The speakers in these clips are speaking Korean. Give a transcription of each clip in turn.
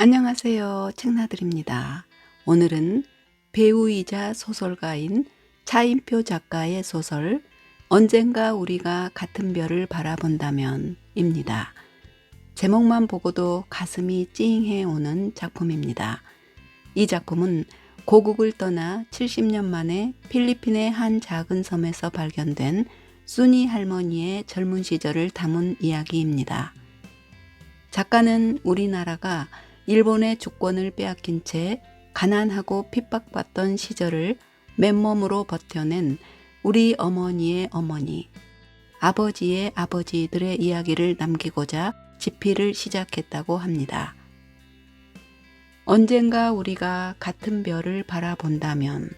안녕하세요. 책나들입니다. 오늘은 배우이자 소설가인 차인표 작가의 소설 언젠가 우리가 같은 별을 바라본다면 입니다. 제목만 보고도 가슴이 찡해 오는 작품입니다. 이 작품은 고국을 떠나 70년 만에 필리핀의 한 작은 섬에서 발견된 순이 할머니의 젊은 시절을 담은 이야기입니다. 작가는 우리나라가 일본의 주권을 빼앗긴 채 가난하고 핍박받던 시절을 맨몸으로 버텨낸 우리 어머니의 어머니, 아버지의 아버지들의 이야기를 남기고자 집필을 시작했다고 합니다. 언젠가 우리가 같은 별을 바라본다면.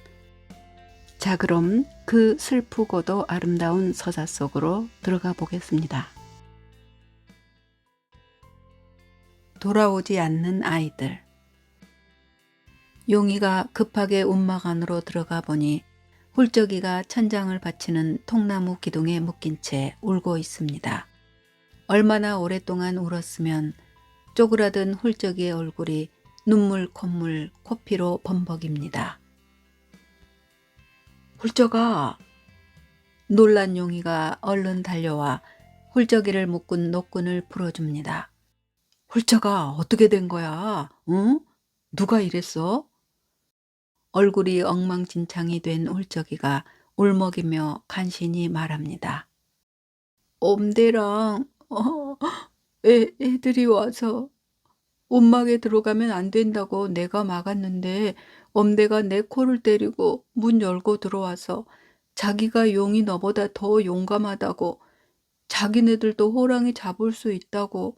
자, 그럼 그 슬프고도 아름다운 서사 속으로 들어가 보겠습니다. 돌아오지 않는 아이들. 용이가 급하게 움막 안으로 들어가 보니 훌쩍이가 천장을 받치는 통나무 기둥에 묶인 채 울고 있습니다. 얼마나 오랫동안 울었으면 쪼그라든 훌쩍이의 얼굴이 눈물 콧물 코피로 범벅입니다. 훌쩍아! 놀란 용이가 얼른 달려와 훌쩍이를 묶은 노끈을 풀어줍니다. 훌쩍아, 어떻게 된 거야? 응? 누가 이랬어? 얼굴이 엉망진창이 된 훌쩍이가 울먹이며 간신히 말합니다. 엄대랑 애들이 와서 움막에 들어가면 안 된다고 내가 막았는데 엄대가 내 코를 때리고 문 열고 들어와서 자기가 용이 너보다 더 용감하다고, 자기네들도 호랑이 잡을 수 있다고,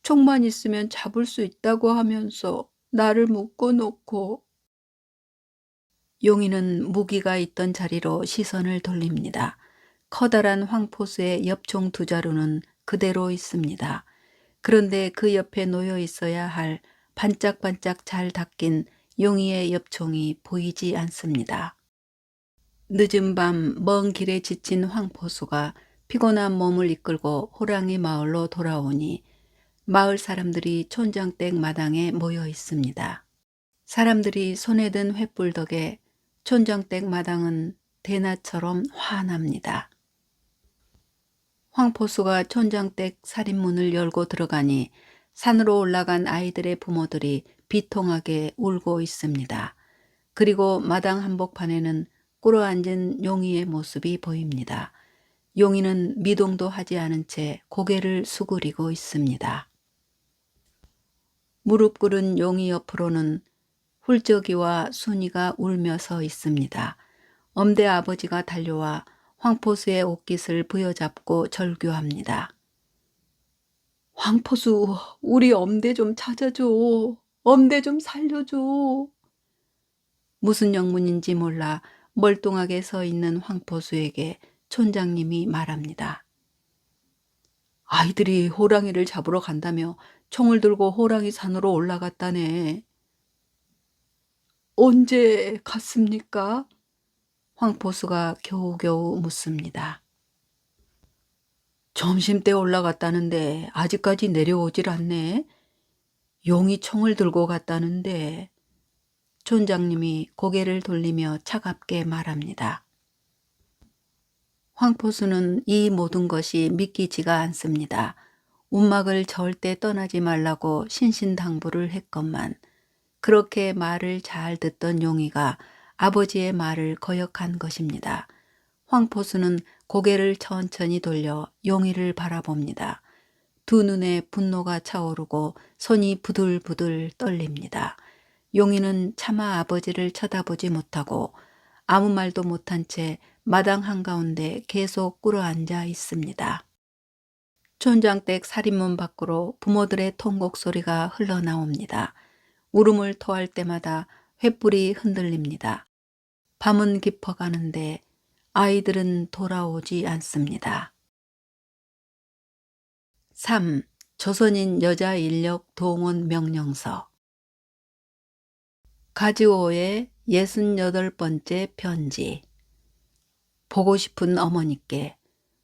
총만 있으면 잡을 수 있다고 하면서 나를 묶어놓고. 용이는 무기가 있던 자리로 시선을 돌립니다. 커다란 황포수의 엽총 두 자루는 그대로 있습니다. 그런데 그 옆에 놓여 있어야 할 반짝반짝 잘 닦인 용이의 엽총이 보이지 않습니다. 늦은 밤 먼 길에 지친 황포수가 피곤한 몸을 이끌고 호랑이 마을로 돌아오니 마을 사람들이 촌장댁 마당에 모여 있습니다. 사람들이 손에 든 횃불 덕에 촌장댁 마당은 대낮처럼 환합니다. 황포수가 촌장댁 살인문을 열고 들어가니 산으로 올라간 아이들의 부모들이 비통하게 울고 있습니다. 그리고 마당 한복판에는 꿇어앉은 용이의 모습이 보입니다. 용이는 미동도 하지 않은 채 고개를 수그리고 있습니다. 무릎 꿇은 용이 옆으로는 훌쩍이와 순이가 울며 서 있습니다. 엄대 아버지가 달려와 황포수의 옷깃을 부여잡고 절규합니다. 황포수, 우리 엄대 좀 찾아줘. 엄대 좀 살려줘. 무슨 영문인지 몰라 멀뚱하게 서 있는 황포수에게 촌장님이 말합니다. 아이들이 호랑이를 잡으러 간다며 총을 들고 호랑이 산으로 올라갔다네. 언제 갔습니까? 황포수가 겨우겨우 묻습니다. 점심때 올라갔다는데 아직까지 내려오질 않네. 용이 총을 들고 갔다는데. 촌장님이 고개를 돌리며 차갑게 말합니다. 황포수는 이 모든 것이 믿기지가 않습니다. 움막을 절대 떠나지 말라고 신신당부를 했건만 그렇게 말을 잘 듣던 용이가 아버지의 말을 거역한 것입니다. 황포수는 고개를 천천히 돌려 용이를 바라봅니다. 두 눈에 분노가 차오르고 손이 부들부들 떨립니다. 용이는 차마 아버지를 쳐다보지 못하고 아무 말도 못한 채 마당 한가운데 계속 꿇어앉아 있습니다. 촌장댁 살인문 밖으로 부모들의 통곡 소리가 흘러나옵니다. 울음을 토할 때마다 횃불이 흔들립니다. 밤은 깊어가는데 아이들은 돌아오지 않습니다. 3. 조선인 여자 인력 동원 명령서. 가지오의 68번째 편지. 보고 싶은 어머니께.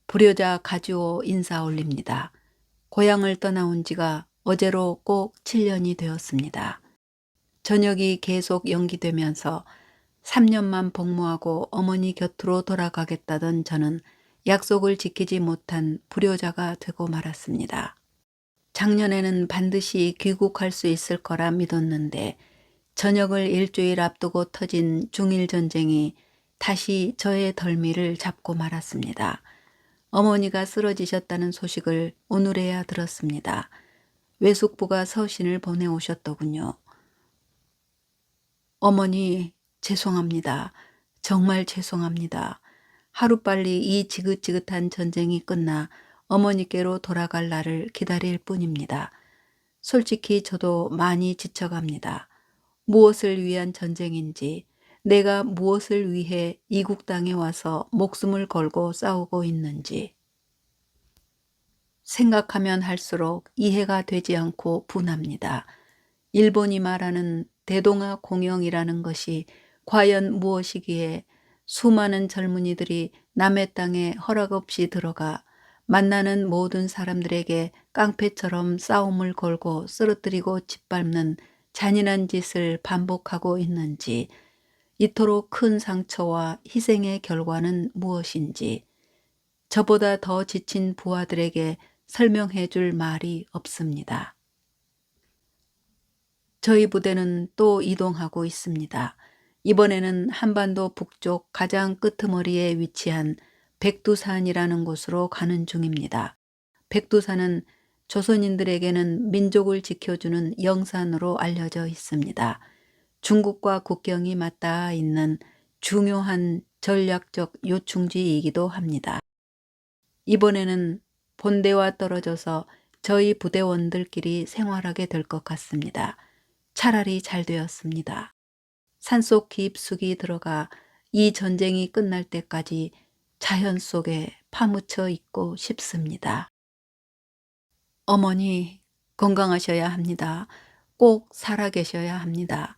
불효자 가지오 인사 올립니다. 고향을 떠나온 지가 어제로 꼭 7년이 되었습니다. 전역이 계속 연기되면서 3년만 복무하고 어머니 곁으로 돌아가겠다던 저는 약속을 지키지 못한 불효자가 되고 말았습니다. 작년에는 반드시 귀국할 수 있을 거라 믿었는데 전역을 일주일 앞두고 터진 중일 전쟁이 다시 저의 덜미를 잡고 말았습니다. 어머니가 쓰러지셨다는 소식을 오늘에야 들었습니다. 외숙부가 서신을 보내오셨더군요. 어머니, 죄송합니다. 정말 죄송합니다. 하루빨리 이 지긋지긋한 전쟁이 끝나 어머니께로 돌아갈 날을 기다릴 뿐입니다. 솔직히 저도 많이 지쳐갑니다. 무엇을 위한 전쟁인지, 내가 무엇을 위해 이국 땅에 와서 목숨을 걸고 싸우고 있는지. 생각하면 할수록 이해가 되지 않고 분합니다. 일본이 말하는 대동아 공영이라는 것이 과연 무엇이기에 수많은 젊은이들이 남의 땅에 허락 없이 들어가 만나는 모든 사람들에게 깡패처럼 싸움을 걸고 쓰러뜨리고 짓밟는 잔인한 짓을 반복하고 있는지, 이토록 큰 상처와 희생의 결과는 무엇인지, 저보다 더 지친 부하들에게 설명해 줄 말이 없습니다. 저희 부대는 또 이동하고 있습니다. 이번에는 한반도 북쪽 가장 끄트머리에 위치한 백두산이라는 곳으로 가는 중입니다. 백두산은 조선인들에게는 민족을 지켜주는 영산으로 알려져 있습니다. 중국과 국경이 맞닿아 있는 중요한 전략적 요충지이기도 합니다. 이번에는 본대와 떨어져서 저희 부대원들끼리 생활하게 될 것 같습니다. 차라리 잘 되었습니다. 산속 깊숙이 들어가 이 전쟁이 끝날 때까지 자연 속에 파묻혀 있고 싶습니다. 어머니, 건강하셔야 합니다. 꼭 살아계셔야 합니다.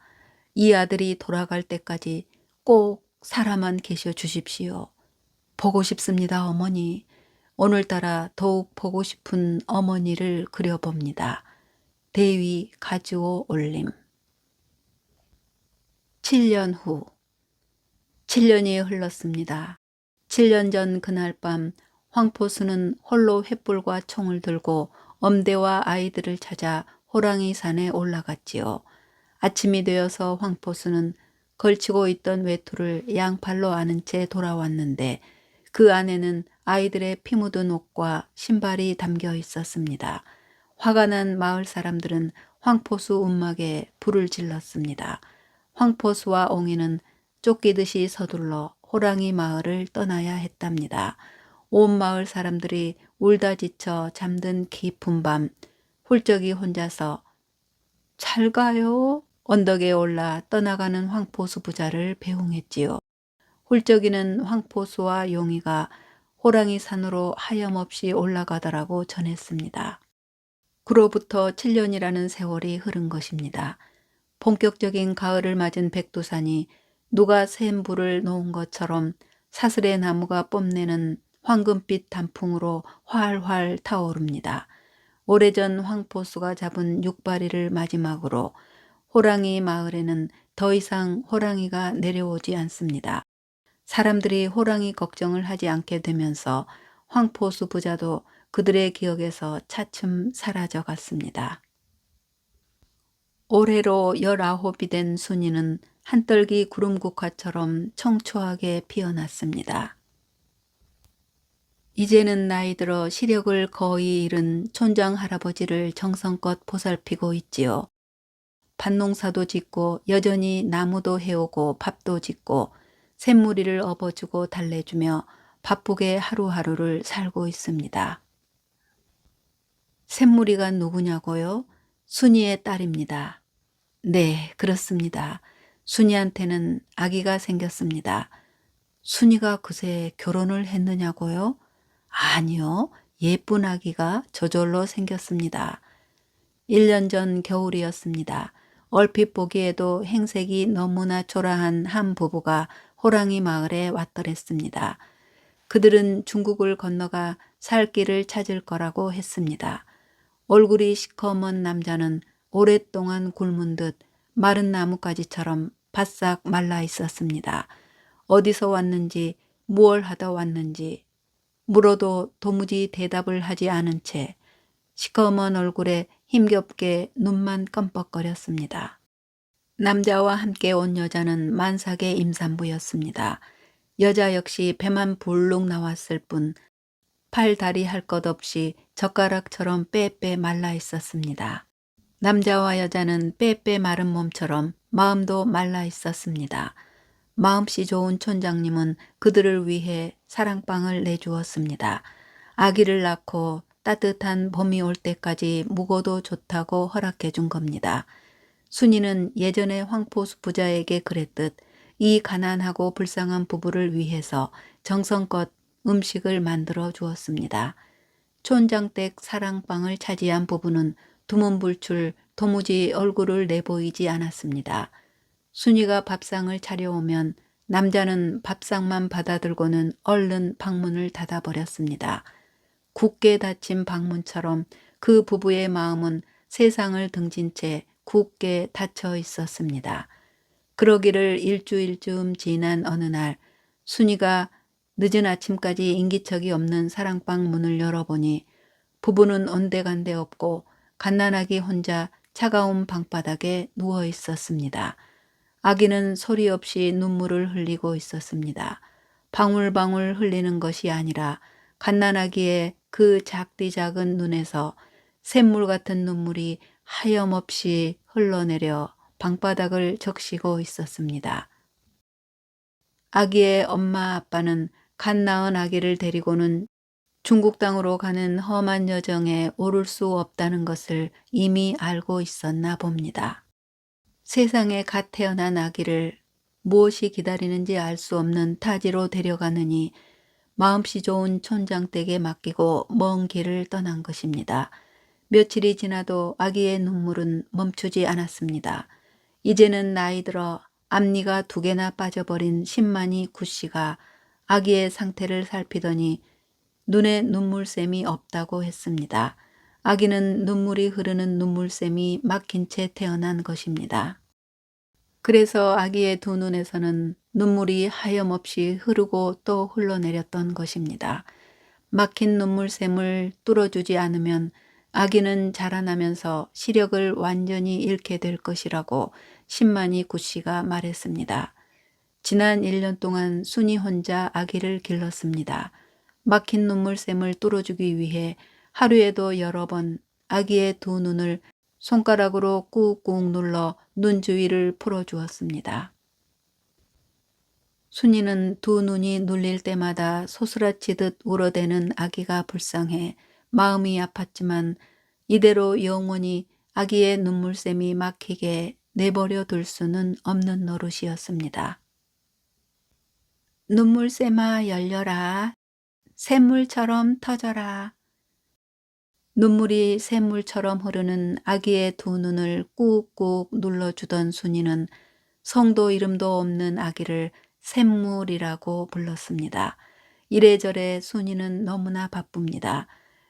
이 아들이 돌아갈 때까지 꼭 살아만 계셔 주십시오. 보고 싶습니다, 어머니. 오늘따라 더욱 보고 싶은 어머니를 그려봅니다. 대위 가즈오 올림. 7년 후. 7년이 흘렀습니다. 7년 전 그날 밤 황포수는 홀로 횃불과 총을 들고 엄대와 아이들을 찾아 호랑이 산에 올라갔지요. 아침이 되어서 황포수는 걸치고 있던 외투를 양팔로 안은 채 돌아왔는데 그 안에는 아이들의 피 묻은 옷과 신발이 담겨 있었습니다. 화가 난 마을 사람들은 황포수 움막에 불을 질렀습니다. 황포수와 옹이는 쫓기듯이 서둘러 호랑이 마을을 떠나야 했답니다. 온 마을 사람들이 울다 지쳐 잠든 깊은 밤 훌쩍이 혼자서 잘 가요? 언덕에 올라 떠나가는 황포수 부자를 배웅했지요. 훌쩍이는 황포수와 용이가 호랑이 산으로 하염없이 올라가더라고 전했습니다. 그로부터 7년이라는 세월이 흐른 것입니다. 본격적인 가을을 맞은 백두산이 누가 센 불을 놓은 것처럼 사슬의 나무가 뽐내는 황금빛 단풍으로 활활 타오릅니다. 오래전 황포수가 잡은 육바리를 마지막으로 호랑이 마을에는 더 이상 호랑이가 내려오지 않습니다. 사람들이 호랑이 걱정을 하지 않게 되면서 황포수 부자도 그들의 기억에서 차츰 사라져 갔습니다. 올해로 19이 된 순이는 한떨기 구름국화처럼 청초하게 피어났습니다. 이제는 나이 들어 시력을 거의 잃은 촌장 할아버지를 정성껏 보살피고 있지요. 밭농사도 짓고 여전히 나무도 해오고 밥도 짓고 샘무리를 업어주고 달래주며 바쁘게 하루하루를 살고 있습니다. 샘무리가 누구냐고요? 순이의 딸입니다. 네, 그렇습니다. 순이한테는 아기가 생겼습니다. 순이가 그새 결혼을 했느냐고요? 아니요, 예쁜 아기가 저절로 생겼습니다. 1년 전 겨울이었습니다. 얼핏 보기에도 행색이 너무나 초라한 한 부부가 호랑이 마을에 왔더랬습니다. 그들은 중국을 건너가 살 길을 찾을 거라고 했습니다. 얼굴이 시커먼 남자는 오랫동안 굶은 듯 마른 나뭇가지처럼 바싹 말라 있었습니다. 어디서 왔는지 무얼 하다 왔는지 물어도 도무지 대답을 하지 않은 채 시커먼 얼굴에 힘겹게 눈만 껌뻑거렸습니다. 남자와 함께 온 여자는 만삭의 임산부였습니다. 여자 역시 배만 불룩 나왔을 뿐 팔, 다리 할 것 없이 젓가락처럼 빼빼 말라 있었습니다. 남자와 여자는 빼빼 마른 몸처럼 마음도 말라 있었습니다. 마음씨 좋은 촌장님은 그들을 위해 사랑방을 내주었습니다. 아기를 낳고 따뜻한 봄이 올 때까지 묵어도 좋다고 허락해 준 겁니다. 순이는 예전에 황포수 부자에게 그랬듯 이 가난하고 불쌍한 부부를 위해서 정성껏 음식을 만들어 주었습니다. 촌장댁 사랑방을 차지한 부부는 두문불출 도무지 얼굴을 내보이지 않았습니다. 순이가 밥상을 차려오면 남자는 밥상만 받아들고는 얼른 방문을 닫아버렸습니다. 굳게 닫힌 방문처럼 그 부부의 마음은 세상을 등진 채 굳게 닫혀 있었습니다. 그러기를 일주일쯤 지난 어느 날 순이가 늦은 아침까지 인기척이 없는 사랑방 문을 열어보니 부부는 온데간데 없고 갓난아기 혼자 차가운 방바닥에 누워 있었습니다. 아기는 소리 없이 눈물을 흘리고 있었습니다. 방울방울 흘리는 것이 아니라 갓난아기의 그 작디 작은 눈에서 샘물 같은 눈물이 하염없이 흘러내려 방바닥을 적시고 있었습니다. 아기의 엄마 아빠는 갓 낳은 아기를 데리고는 중국 땅으로 가는 험한 여정에 오를 수 없다는 것을 이미 알고 있었나 봅니다. 세상에 갓 태어난 아기를 무엇이 기다리는지 알 수 없는 타지로 데려가느니 마음씨 좋은 촌장댁에 맡기고 먼 길을 떠난 것입니다. 며칠이 지나도 아기의 눈물은 멈추지 않았습니다. 이제는 나이 들어 앞니가 2개나 빠져버린 신만이 구씨가 아기의 상태를 살피더니 눈에 눈물샘이 없다고 했습니다. 아기는 눈물이 흐르는 눈물샘이 막힌 채 태어난 것입니다. 그래서 아기의 두 눈에서는 눈물이 하염없이 흐르고 또 흘러내렸던 것입니다. 막힌 눈물샘을 뚫어주지 않으면 아기는 자라나면서 시력을 완전히 잃게 될 것이라고 신만이 구씨가 말했습니다. 지난 1년 동안 순이 혼자 아기를 길렀습니다. 막힌 눈물샘을 뚫어주기 위해 하루에도 여러 번 아기의 두 눈을 손가락으로 꾹꾹 눌러 눈 주위를 풀어주었습니다. 순이는 두 눈이 눌릴 때마다 소스라치듯 울어대는 아기가 불쌍해 마음이 아팠지만 이대로 영원히 아기의 눈물샘이 막히게 내버려 둘 수는 없는 노릇이었습니다. 눈물샘아 열려라. 샘물처럼 터져라. 눈물이 샘물처럼 흐르는 아기의 두 눈을 꾹꾹 눌러주던 순이는 성도 이름도 없는 아기를 샘물이라고 불렀습니다. 이래저래 순이는 너무나 바쁩니다.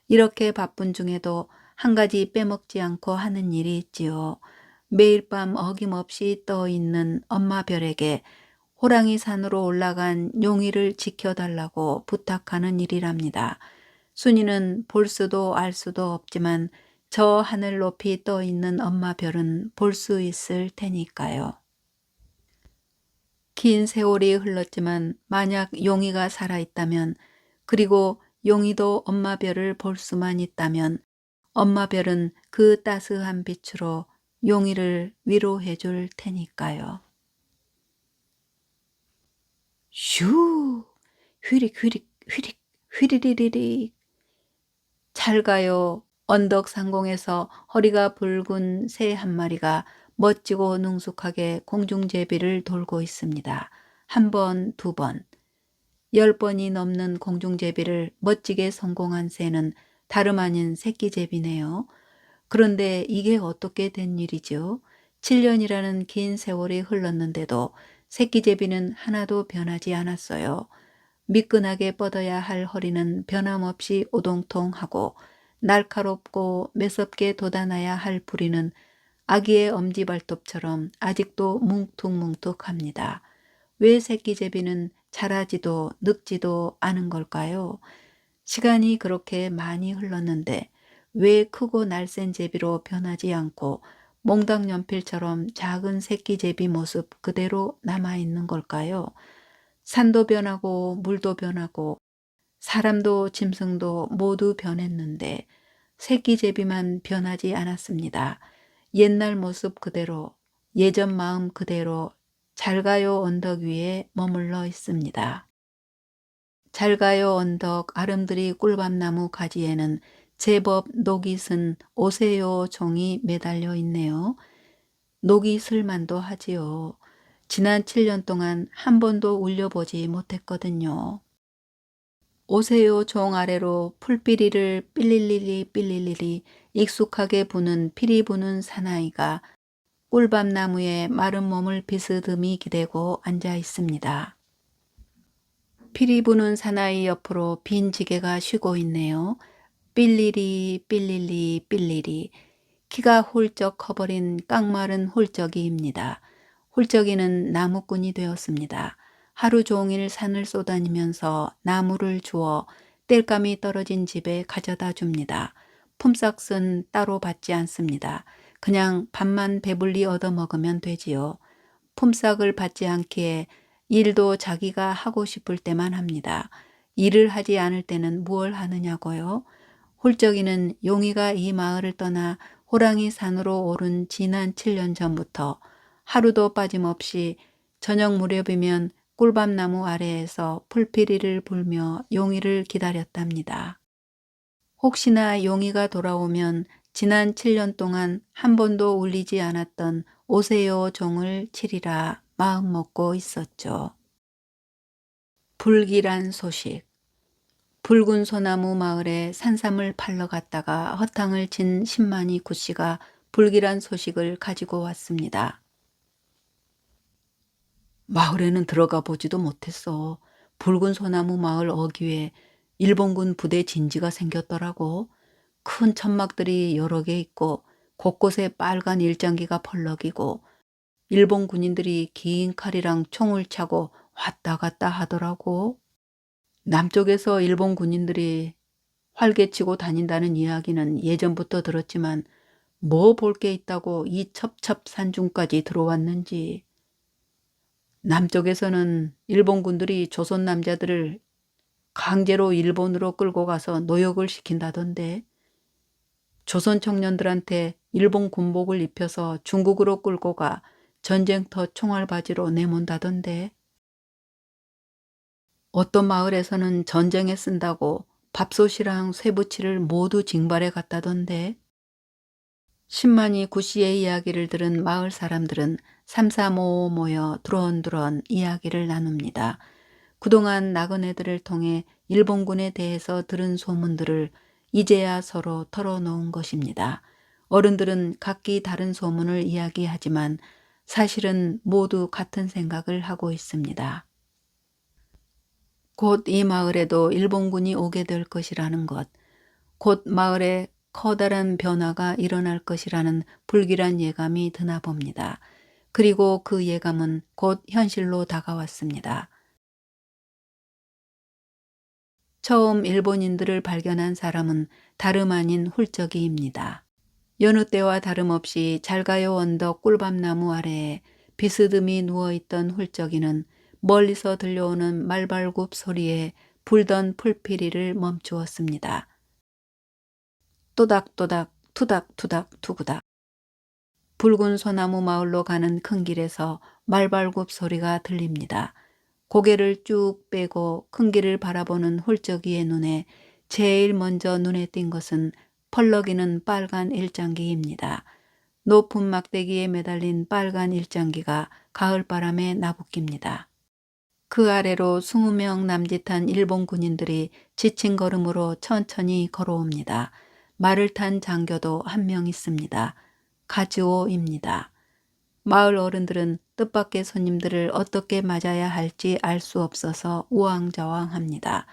이렇게 바쁜 중에도 한 가지 빼먹지 않고 하는 일이 있지요. 매일 밤 어김없이 떠있는 엄마 별에게 호랑이 산으로 올라간 용이를 지켜달라고 부탁하는 일이랍니다. 순이는 볼 수도 알 수도 없지만 저 하늘 높이 떠있는 엄마 별은 볼 수 있을 테니까요. 긴 세월이 흘렀지만 만약 용이가 살아있다면 그리고 용이도 엄마 별을 볼 수만 있다면 엄마 별은 그 따스한 빛으로 용이를 위로해 줄 테니까요. 슈! 휘릭 휘릭 휘릭 휘리리리릭. 잘 가요. 언덕 상공에서 허리가 붉은 새 한 마리가 멋지고 능숙하게 공중제비를 돌고 있습니다. 1번, 2번, 10번이 넘는 공중제비를 멋지게 성공한 새는 다름 아닌 새끼제비네요. 그런데 이게 어떻게 된 일이죠? 7년이라는 긴 세월이 흘렀는데도 새끼제비는 하나도 변하지 않았어요. 미끈하게 뻗어야 할 허리는 변함없이 오동통하고 날카롭고 매섭게 돋아나야 할 부리는 아기의 엄지발톱처럼 아직도 뭉툭뭉툭합니다. 왜 새끼제비는 자라지도 늙지도 않은 걸까요? 시간이 그렇게 많이 흘렀는데 왜 크고 날쌘 제비로 변하지 않고 몽당 연필처럼 작은 새끼제비 모습 그대로 남아있는 걸까요? 산도 변하고 물도 변하고 사람도 짐승도 모두 변했는데 새끼제비만 변하지 않았습니다. 옛날 모습 그대로, 예전 마음 그대로 잘가요 언덕 위에 머물러 있습니다. 잘가요 언덕 아름드리 꿀밤나무 가지에는 제법 녹이 쓴 오세요 종이 매달려 있네요. 녹이 슬만도 하지요. 지난 7년 동안 한 번도 울려보지 못했거든요. 오세요 종 아래로 풀비리를 삘릴리리 삘릴리리 익숙하게 부는 피리 부는 사나이가 꿀밤나무에 마른 몸을 비스듬히 기대고 앉아 있습니다. 피리 부는 사나이 옆으로 빈 지게가 쉬고 있네요. 삘리리 삘릴리 삘리리 키가 훌쩍 커버린 깡마른 홀쩍이입니다. 홀쩍이는 나무꾼이 되었습니다. 하루 종일 산을 쏘다니면서 나무를 주워 땔감이 떨어진 집에 가져다 줍니다. 품삯은 따로 받지 않습니다. 그냥 밥만 배불리 얻어먹으면 되지요. 품삯을 받지 않기에 일도 자기가 하고 싶을 때만 합니다. 일을 하지 않을 때는 무얼 하느냐고요? 홀쩍이는 용이가 이 마을을 떠나 호랑이 산으로 오른 지난 7년 전부터 하루도 빠짐없이 저녁 무렵이면 꿀밤나무 아래에서 풀피리를 불며 용이를 기다렸답니다. 혹시나 용이가 돌아오면 지난 7년 동안 한 번도 울리지 않았던 오세요 종을 치리라 마음먹고 있었죠. 불길한 소식. 붉은 소나무 마을에 산삼을 팔러 갔다가 허탕을 친 신만이 구씨가 불길한 소식을 가지고 왔습니다. 마을에는 들어가 보지도 못했어. 붉은 소나무 마을 어귀에 일본군 부대 진지가 생겼더라고. 큰 천막들이 여러 개 있고 곳곳에 빨간 일장기가 펄럭이고 일본 군인들이 긴 칼이랑 총을 차고 왔다 갔다 하더라고. 남쪽에서 일본 군인들이 활개치고 다닌다는 이야기는 예전부터 들었지만 뭐 볼 게 있다고 이 첩첩산중까지 들어왔는지. 남쪽에서는 일본군들이 조선 남자들을 강제로 일본으로 끌고 가서 노역을 시킨다던데 조선 청년들한테 일본 군복을 입혀서 중국으로 끌고 가 전쟁터 총알바지로 내몬다던데 어떤 마을에서는 전쟁에 쓴다고 밥솥이랑 쇠붙이를 모두 징발해 갔다던데 신만이 구씨의 이야기를 들은 마을 사람들은 삼삼오오 모여 두런두런 이야기를 나눕니다. 그동안 나그네들을 통해 일본군에 대해서 들은 소문들을 이제야 서로 털어놓은 것입니다. 어른들은 각기 다른 소문을 이야기하지만 사실은 모두 같은 생각을 하고 있습니다. 곧 이 마을에도 일본군이 오게 될 것이라는 것, 곧 마을에 커다란 변화가 일어날 것이라는 불길한 예감이 드나 봅니다. 그리고 그 예감은 곧 현실로 다가왔습니다. 처음 일본인들을 발견한 사람은 다름 아닌 훌쩍이입니다. 여느 때와 다름없이 잘가요 언덕 꿀밤나무 아래에 비스듬히 누워있던 훌쩍이는 멀리서 들려오는 말발굽 소리에 불던 풀피리를 멈추었습니다. 또닥또닥 투닥투닥 투구닥. 붉은 소나무 마을로 가는 큰 길에서 말발굽 소리가 들립니다. 고개를 쭉 빼고 큰 길을 바라보는 홀쩍이의 눈에 제일 먼저 눈에 띈 것은 펄럭이는 빨간 일장기입니다. 높은 막대기에 매달린 빨간 일장기가 가을바람에 나부낍니다. 그 아래로 20명 남짓한 일본 군인들이 지친 걸음으로 천천히 걸어옵니다. 말을 탄 장교도 한 명 있습니다. 가즈오입니다. 마을 어른들은 뜻밖의 손님들을 어떻게 맞아야 할지 알 수 없어서 우왕좌왕합니다.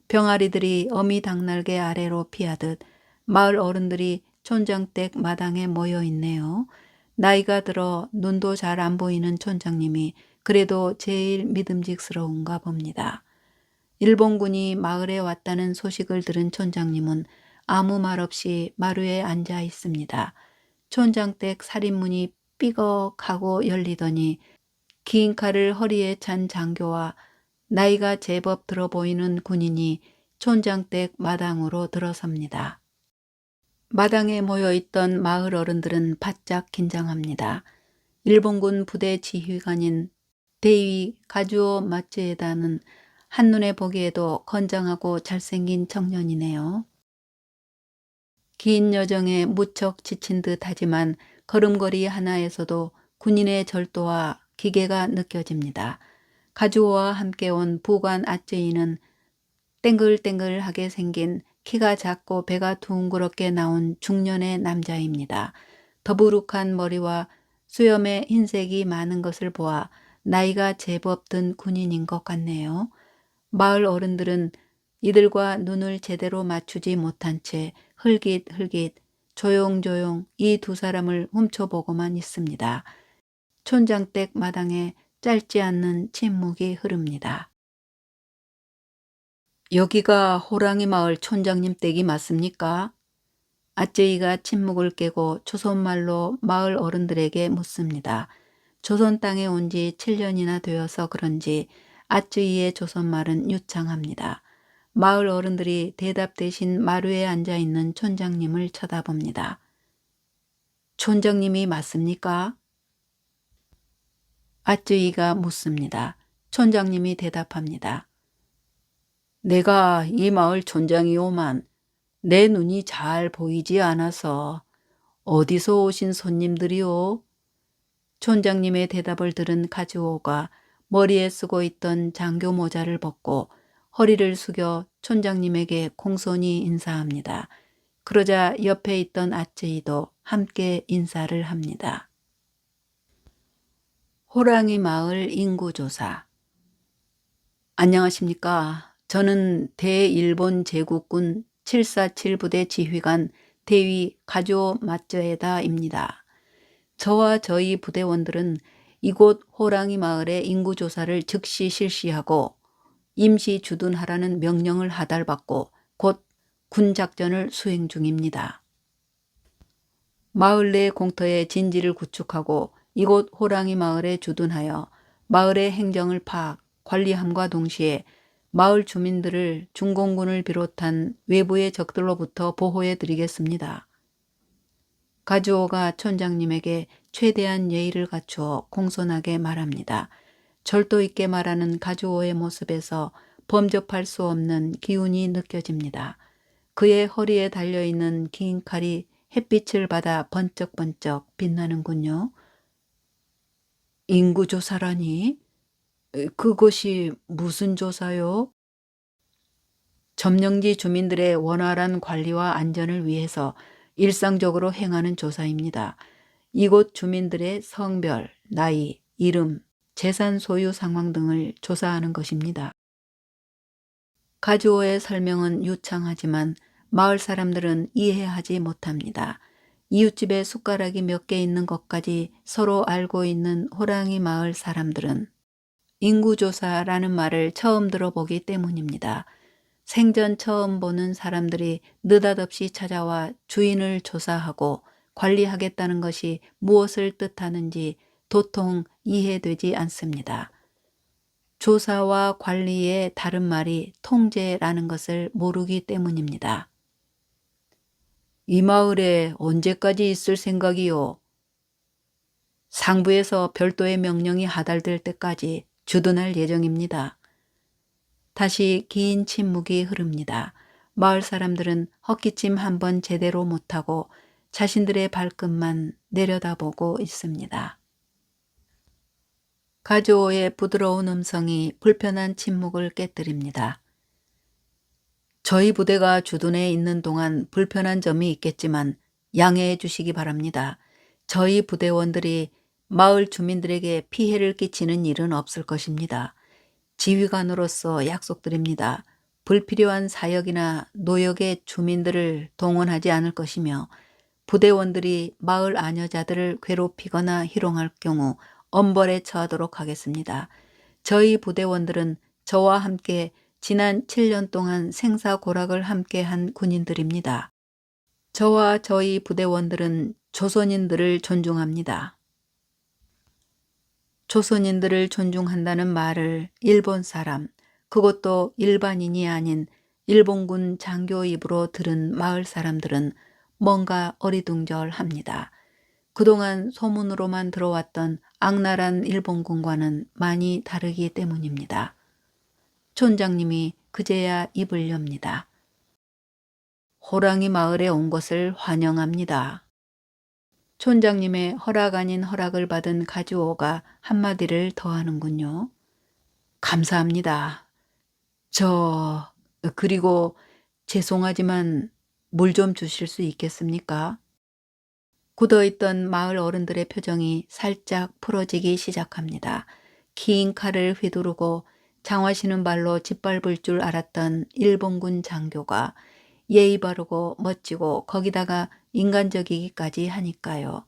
병아리들이 어미 닭날개 아래로 피하듯 마을 어른들이 촌장댁 마당에 모여 있네요. 나이가 들어 눈도 잘 안 보이는 촌장님이 그래도 제일 믿음직스러운가 봅니다. 일본군이 마을에 왔다는 소식을 들은 촌장님은 아무 말 없이 마루에 앉아 있습니다. 촌장댁 살인문이 삐걱하고 열리더니 긴 칼을 허리에 찬 장교와 나이가 제법 들어 보이는 군인이 촌장댁 마당으로 들어섭니다. 마당에 모여있던 마을 어른들은 바짝 긴장합니다. 일본군 부대 지휘관인 대위 가주오 마츠에다는 한눈에 보기에도 건장하고 잘생긴 청년이네요. 긴 여정에 무척 지친 듯 하지만 걸음걸이 하나에서도 군인의 절도와 기계가 느껴집니다. 가주오와 함께 온 부관 아쯔이는 땡글땡글하게 생긴 키가 작고 배가 둥그렇게 나온 중년의 남자입니다. 더부룩한 머리와 수염에 흰색이 많은 것을 보아 나이가 제법 든 군인인 것 같네요. 마을 어른들은 이들과 눈을 제대로 맞추지 못한 채 흘깃흘깃 조용조용 이 두 사람을 훔쳐보고만 있습니다. 촌장댁 마당에 짧지 않는 침묵이 흐릅니다. 여기가 호랑이 마을 촌장님 댁이 맞습니까? 아쯔이가 침묵을 깨고 조선말로 마을 어른들에게 묻습니다. 조선 땅에 온 지 7년이나 되어서 그런지 아쯔이의 조선말은 유창합니다. 마을 어른들이 대답 대신 마루에 앉아있는 촌장님을 쳐다봅니다. 촌장님이 맞습니까? 아쯔이가 묻습니다. 촌장님이 대답합니다. 내가 이 마을 촌장이오만 내 눈이 잘 보이지 않아서. 어디서 오신 손님들이오? 촌장님의 대답을 들은 가즈오가 머리에 쓰고 있던 장교 모자를 벗고 허리를 숙여 촌장님에게 공손히 인사합니다. 그러자 옆에 있던 아쯔이도 함께 인사를 합니다. 호랑이 마을 인구조사. 안녕하십니까. 저는 대일본 제국군 747부대 지휘관 대위 가조 마츠에다입니다. 저와 저희 부대원들은 이곳 호랑이 마을의 인구조사를 즉시 실시하고 임시 주둔하라는 명령을 하달받고 곧 군작전을 수행 중입니다. 마을 내 공터의 진지를 구축하고 이곳 호랑이 마을에 주둔하여 마을의 행정을 파악, 관리함과 동시에 마을 주민들을 중공군을 비롯한 외부의 적들로부터 보호해 드리겠습니다. 가주오가 촌장님에게 최대한 예의를 갖추어 공손하게 말합니다. 절도 있게 말하는 가주오의 모습에서 범접할 수 없는 기운이 느껴집니다. 그의 허리에 달려있는 긴 칼이 햇빛을 받아 번쩍번쩍 빛나는군요. 인구조사라니? 그것이 무슨 조사요? 점령지 주민들의 원활한 관리와 안전을 위해서 일상적으로 행하는 조사입니다. 이곳 주민들의 성별, 나이, 이름, 재산 소유 상황 등을 조사하는 것입니다. 가주오의 설명은 유창하지만 마을 사람들은 이해하지 못합니다. 이웃집에 숟가락이 몇 개 있는 것까지 서로 알고 있는 호랑이 마을 사람들은 인구조사라는 말을 처음 들어보기 때문입니다. 생전 처음 보는 사람들이 느닷없이 찾아와 주인을 조사하고 관리하겠다는 것이 무엇을 뜻하는지 도통 이해되지 않습니다. 조사와 관리의 다른 말이 통제라는 것을 모르기 때문입니다. 이 마을에 언제까지 있을 생각이요? 상부에서 별도의 명령이 하달될 때까지 주둔할 예정입니다. 다시 긴 침묵이 흐릅니다. 마을 사람들은 헛기침 한번 제대로 못하고 자신들의 발끝만 내려다보고 있습니다. 가조오의 부드러운 음성이 불편한 침묵을 깨뜨립니다. 저희 부대가 주둔해 있는 동안 불편한 점이 있겠지만 양해해 주시기 바랍니다. 저희 부대원들이 마을 주민들에게 피해를 끼치는 일은 없을 것입니다. 지휘관으로서 약속드립니다. 불필요한 사역이나 노역의 주민들을 동원하지 않을 것이며 부대원들이 마을 아녀자들을 괴롭히거나 희롱할 경우 엄벌에 처하도록 하겠습니다. 저희 부대원들은 저와 함께 지난 7년 동안 생사고락을 함께한 군인들입니다. 저와 저희 부대원들은 조선인들을 존중합니다. 조선인들을 존중한다는 말을 일본 사람, 그것도 일반인이 아닌 일본군 장교 입으로 들은 마을 사람들은 뭔가 어리둥절합니다. 그동안 소문으로만 들어왔던 악랄한 일본군과는 많이 다르기 때문입니다. 촌장님이 그제야 입을 엽니다. 호랑이 마을에 온 것을 환영합니다. 촌장님의 허락 아닌 허락을 받은 가주오가 한마디를 더하는군요. 감사합니다. 그리고 죄송하지만 물 좀 주실 수 있겠습니까? 굳어있던 마을 어른들의 표정이 살짝 풀어지기 시작합니다. 긴 칼을 휘두르고 장화시는 발로 짓밟을 줄 알았던 일본군 장교가 예의 바르고 멋지고 거기다가 인간적이기까지 하니까요.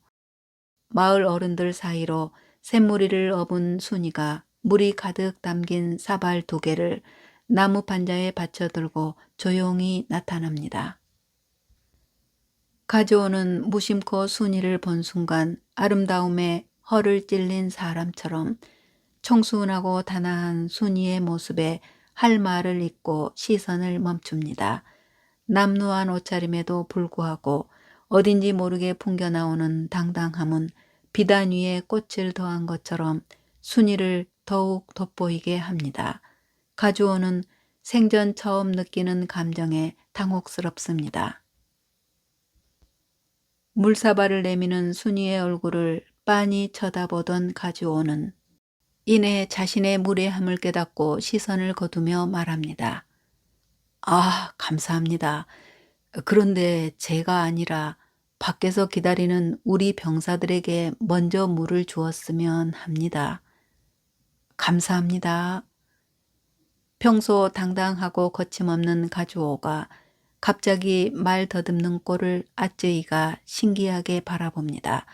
마을 어른들 사이로 샘무리를 업은 순이가 물이 가득 담긴 사발 2개를 나무 판자에 받쳐 들고 조용히 나타납니다. 가져오는 무심코 순이를 본 순간 아름다움에 허를 찔린 사람처럼 청순하고 단아한 순이의 모습에 할 말을 잊고 시선을 멈춥니다. 남루한 옷차림에도 불구하고 어딘지 모르게 풍겨나오는 당당함은 비단 위에 꽃을 더한 것처럼 순이를 더욱 돋보이게 합니다. 가주오는 생전 처음 느끼는 감정에 당혹스럽습니다. 물사발을 내미는 순이의 얼굴을 빤히 쳐다보던 가주오는 이내 자신의 무례함을 깨닫고 시선을 거두며 말합니다. 아, 감사합니다. 그런데 제가 아니라 밖에서 기다리는 우리 병사들에게 먼저 물을 주었으면 합니다. 감사합니다. 평소 당당하고 거침없는 가주오가 갑자기 말 더듬는 꼴을 아쯔이가 신기하게 바라봅니다.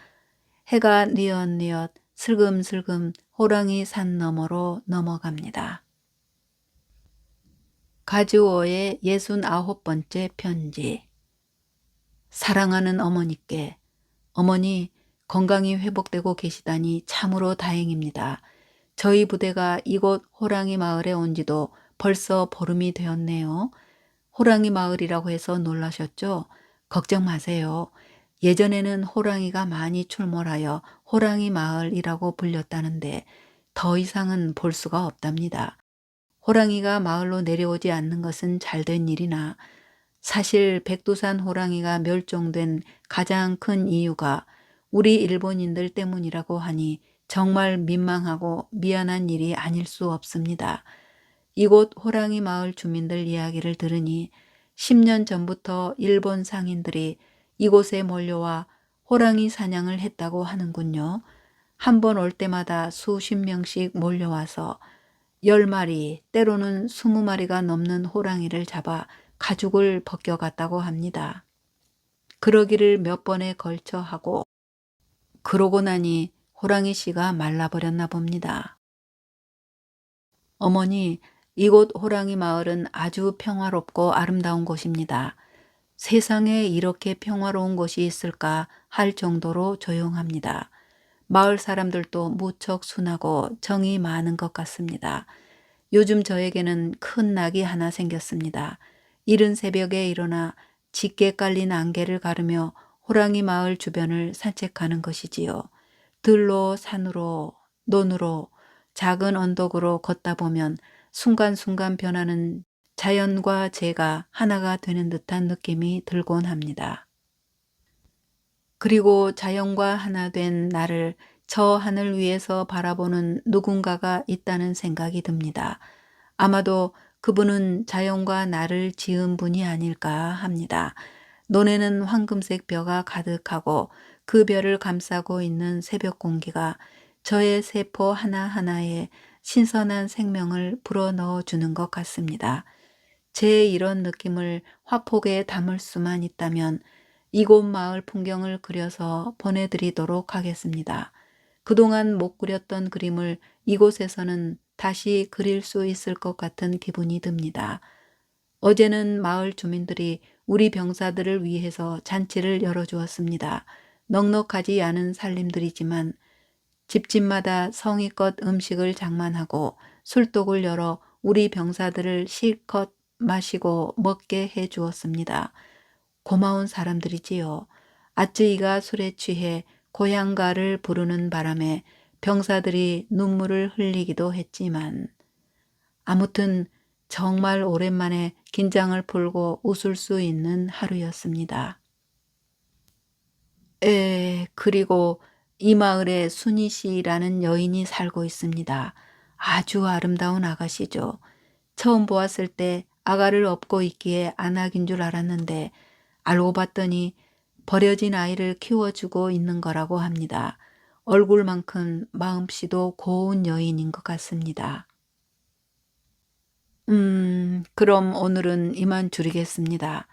해가 뉘엿뉘엿 슬금슬금 호랑이 산 너머로 넘어갑니다. 가주오의 69번째 편지. 사랑하는 어머니께, 어머니 건강이 회복되고 계시다니 참으로 다행입니다. 저희 부대가 이곳 호랑이 마을에 온 지도 벌써 보름이 되었네요. 호랑이 마을이라고 해서 놀라셨죠? 걱정 마세요. 예전에는 호랑이가 많이 출몰하여 호랑이 마을이라고 불렸다는데 더 이상은 볼 수가 없답니다. 호랑이가 마을로 내려오지 않는 것은 잘된 일이나 사실 백두산 호랑이가 멸종된 가장 큰 이유가 우리 일본인들 때문이라고 하니 정말 민망하고 미안한 일이 아닐 수 없습니다. 이곳 호랑이 마을 주민들 이야기를 들으니 10년 전부터 일본 상인들이 이곳에 몰려와 호랑이 사냥을 했다고 하는군요. 한 번 올 때마다 수십 명씩 몰려와서 10마리, 때로는 20마리가 넘는 호랑이를 잡아 가죽을 벗겨갔다고 합니다. 그러기를 몇 번에 걸쳐 하고 그러고 나니 호랑이 씨가 말라버렸나 봅니다. 어머니, 이곳 호랑이 마을은 아주 평화롭고 아름다운 곳입니다. 세상에 이렇게 평화로운 곳이 있을까 할 정도로 조용합니다. 마을 사람들도 무척 순하고 정이 많은 것 같습니다. 요즘 저에게는 큰 낙이 하나 생겼습니다. 이른 새벽에 일어나 짙게 깔린 안개를 가르며 호랑이 마을 주변을 산책하는 것이지요. 들로 산으로 논으로 작은 언덕으로 걷다 보면 순간순간 변하는 자연과 제가 하나가 되는 듯한 느낌이 들곤 합니다. 그리고 자연과 하나 된 나를 저 하늘 위에서 바라보는 누군가가 있다는 생각이 듭니다. 아마도 그분은 자연과 나를 지은 분이 아닐까 합니다. 논에는 황금색 벼가 가득하고 그 벼를 감싸고 있는 새벽 공기가 저의 세포 하나하나에 신선한 생명을 불어넣어 주는 것 같습니다. 제 이런 느낌을 화폭에 담을 수만 있다면 이곳 마을 풍경을 그려서 보내드리도록 하겠습니다. 그동안 못 그렸던 그림을 이곳에서는 다시 그릴 수 있을 것 같은 기분이 듭니다. 어제는 마을 주민들이 우리 병사들을 위해서 잔치를 열어주었습니다. 넉넉하지 않은 살림들이지만 집집마다 성의껏 음식을 장만하고 술독을 열어 우리 병사들을 실컷 마시고 먹게 해 주었습니다. 고마운 사람들이지요. 아쯔이가 술에 취해 고향가를 부르는 바람에 병사들이 눈물을 흘리기도 했지만 아무튼 정말 오랜만에 긴장을 풀고 웃을 수 있는 하루였습니다. 그리고 이 마을에 순희 씨라는 여인이 살고 있습니다. 아주 아름다운 아가씨죠. 처음 보았을 때 아가를 업고 있기에 안악인 줄 알았는데 알고 봤더니 버려진 아이를 키워주고 있는 거라고 합니다. 얼굴만큼 마음씨도 고운 여인인 것 같습니다. 그럼 오늘은 이만 줄이겠습니다.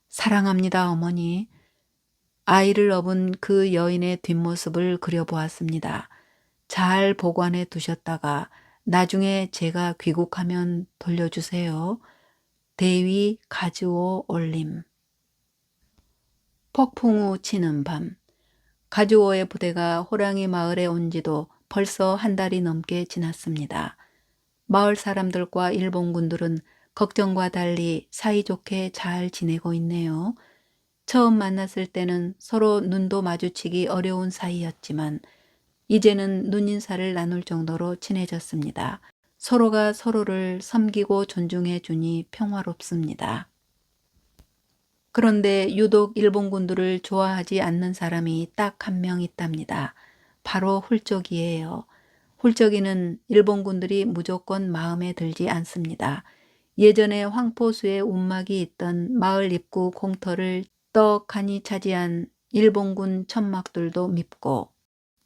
사랑합니다, 어머니. 아이를 업은 그 여인의 뒷모습을 그려보았습니다. 잘 보관해 두셨다가 나중에 제가 귀국하면 돌려주세요. 대위 가즈오 올림. 폭풍우 치는 밤. 가즈오의 부대가 호랑이 마을에 온 지도 벌써 한 달이 넘게 지났습니다. 마을 사람들과 일본군들은 걱정과 달리 사이좋게 잘 지내고 있네요. 처음 만났을 때는 서로 눈도 마주치기 어려운 사이였지만 이제는 눈인사를 나눌 정도로 친해졌습니다. 서로가 서로를 섬기고 존중해 주니 평화롭습니다. 그런데 유독 일본군들을 좋아하지 않는 사람이 딱 한 명 있답니다. 바로 훌쩍이에요. 훌쩍이는 일본군들이 무조건 마음에 들지 않습니다. 예전에 황포수에 움막이 있던 마을 입구 공터를 떡하니 차지한 일본군 천막들도 밉고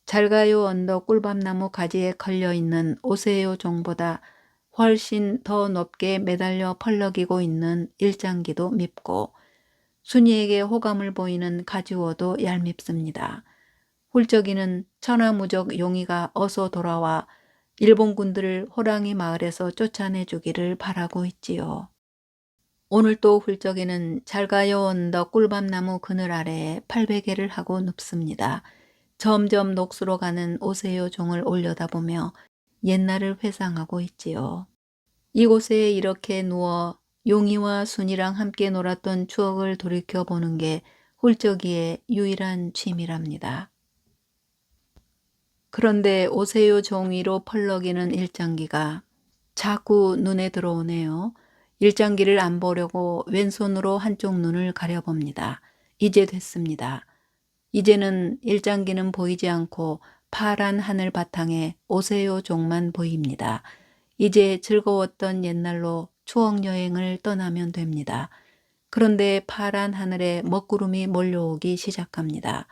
잘가요 언덕 꿀밤나무 가지에 걸려있는 오세요 종보다 훨씬 더 높게 매달려 펄럭이고 있는 일장기도 밉고 순이에게 호감을 보이는 가지워도 얄밉습니다. 훌쩍이는 천하무적 용의가 어서 돌아와 일본군들을 호랑이 마을에서 쫓아내주기를 바라고 있지요. 오늘 또 훌쩍이는 잘가요 언덕 꿀밤나무 그늘 아래에 팔베개를 하고 눕습니다. 점점 녹수로 가는 오세요 종을 올려다보며 옛날을 회상하고 있지요. 이곳에 이렇게 누워 용이와 순이랑 함께 놀았던 추억을 돌이켜보는 게 훌쩍이의 유일한 취미랍니다. 그런데 오세요 종 위로 펄럭이는 일장기가 자꾸 눈에 들어오네요. 일장기를 안 보려고 왼손으로 한쪽 눈을 가려봅니다. 이제 됐습니다. 이제는 일장기는 보이지 않고 파란 하늘 바탕에 오세요 종만 보입니다. 이제 즐거웠던 옛날로 추억 여행을 떠나면 됩니다. 그런데 파란 하늘에 먹구름이 몰려오기 시작합니다.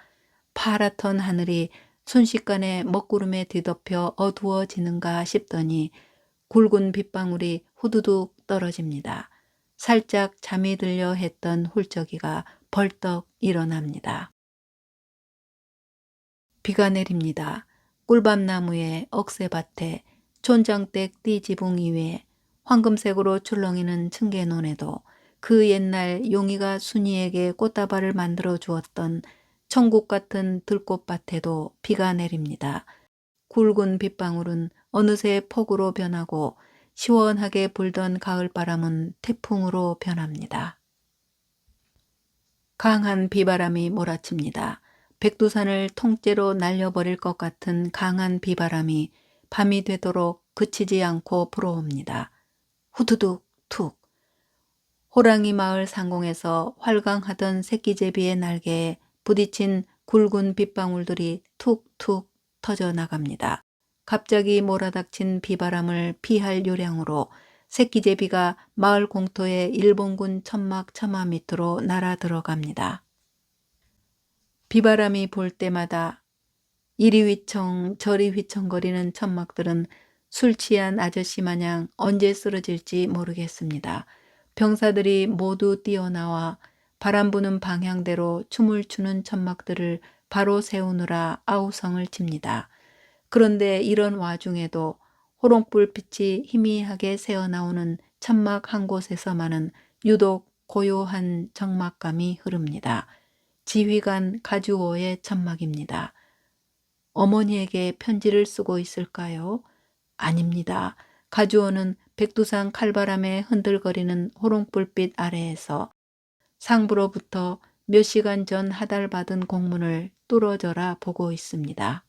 파랗던 하늘이 순식간에 먹구름에 뒤덮여 어두워지는가 싶더니 굵은 빗방울이 후두둑 떨어집니다. 살짝 잠이 들려 했던 훌쩍이가 벌떡 일어납니다. 비가 내립니다. 꿀밤나무에 억새밭에 촌장댁 띠지붕 위에 황금색으로 출렁이는 층계논에도 그 옛날 용이가 순이에게 꽃다발을 만들어 주었던 천국 같은 들꽃밭에도 비가 내립니다. 굵은 빗방울은 어느새 폭우로 변하고 시원하게 불던 가을바람은 태풍으로 변합니다. 강한 비바람이 몰아칩니다. 백두산을 통째로 날려버릴 것 같은 강한 비바람이 밤이 되도록 그치지 않고 불어옵니다. 후두둑 툭. 호랑이 마을 상공에서 활강하던 새끼제비의 날개에 부딪힌 굵은 빗방울들이 툭툭 터져 나갑니다. 갑자기 몰아닥친 비바람을 피할 요량으로 새끼제비가 마을 공터의 일본군 천막 처마 밑으로 날아 들어갑니다. 비바람이 불 때마다 이리 휘청 저리 휘청거리는 천막들은 술 취한 아저씨 마냥 언제 쓰러질지 모르겠습니다. 병사들이 모두 뛰어나와 바람 부는 방향대로 춤을 추는 천막들을 바로 세우느라 아우성을 칩니다. 그런데 이런 와중에도 호롱불빛이 희미하게 새어나오는 천막 한 곳에서만은 유독 고요한 적막감이 흐릅니다. 지휘관 가주오의 천막입니다. 어머니에게 편지를 쓰고 있을까요? 아닙니다. 가주오는 백두산 칼바람에 흔들거리는 호롱불빛 아래에서 상부로부터 몇 시간 전 하달받은 공문을 뚫어져라 보고 있습니다.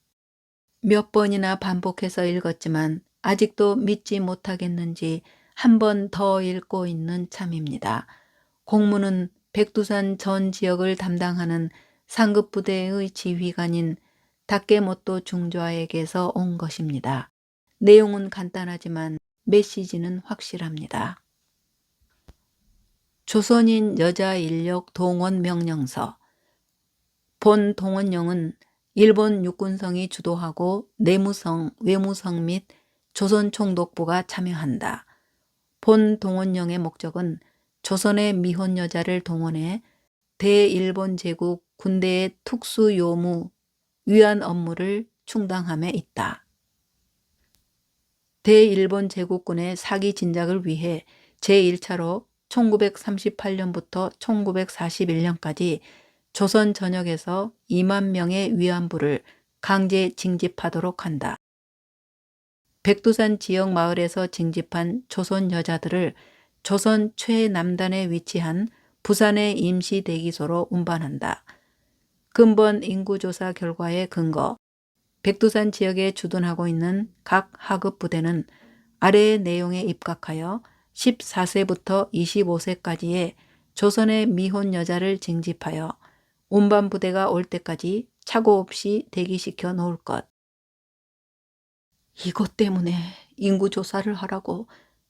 몇 번이나 반복해서 읽었지만 아직도 믿지 못하겠는지 한 번 더 읽고 있는 참입니다. 공문은 백두산 전 지역을 담당하는 상급부대의 지휘관인 다케모토 중좌에게서 온 것입니다. 내용은 간단하지만 메시지는 확실합니다. 조선인 여자 인력 동원 명령서. 본 동원령은 일본 육군성이 주도하고 내무성, 외무성 및 조선총독부가 참여한다. 본 동원령의 목적은 조선의 미혼 여자를 동원해 대일본 제국 군대의 특수 요무, 위안 업무를 충당함에 있다. 대일본 제국군의 사기 진작을 위해 제1차로 1938년부터 1941년까지 조선 전역에서 2만 명의 위안부를 강제 징집하도록 한다. 백두산 지역 마을에서 징집한 조선 여자들을 조선 최남단에 위치한 부산의 임시대기소로 운반한다. 근본 인구조사 결과에 근거, 백두산 지역에 주둔하고 있는 각 하급 부대는 아래의 내용에 입각하여 14세부터 25세까지의 조선의 미혼 여자를 징집하여 운반 부대가 올 때까지 착오 없이 대기시켜 놓을 것. 이것 때문에 인구조사를 하라고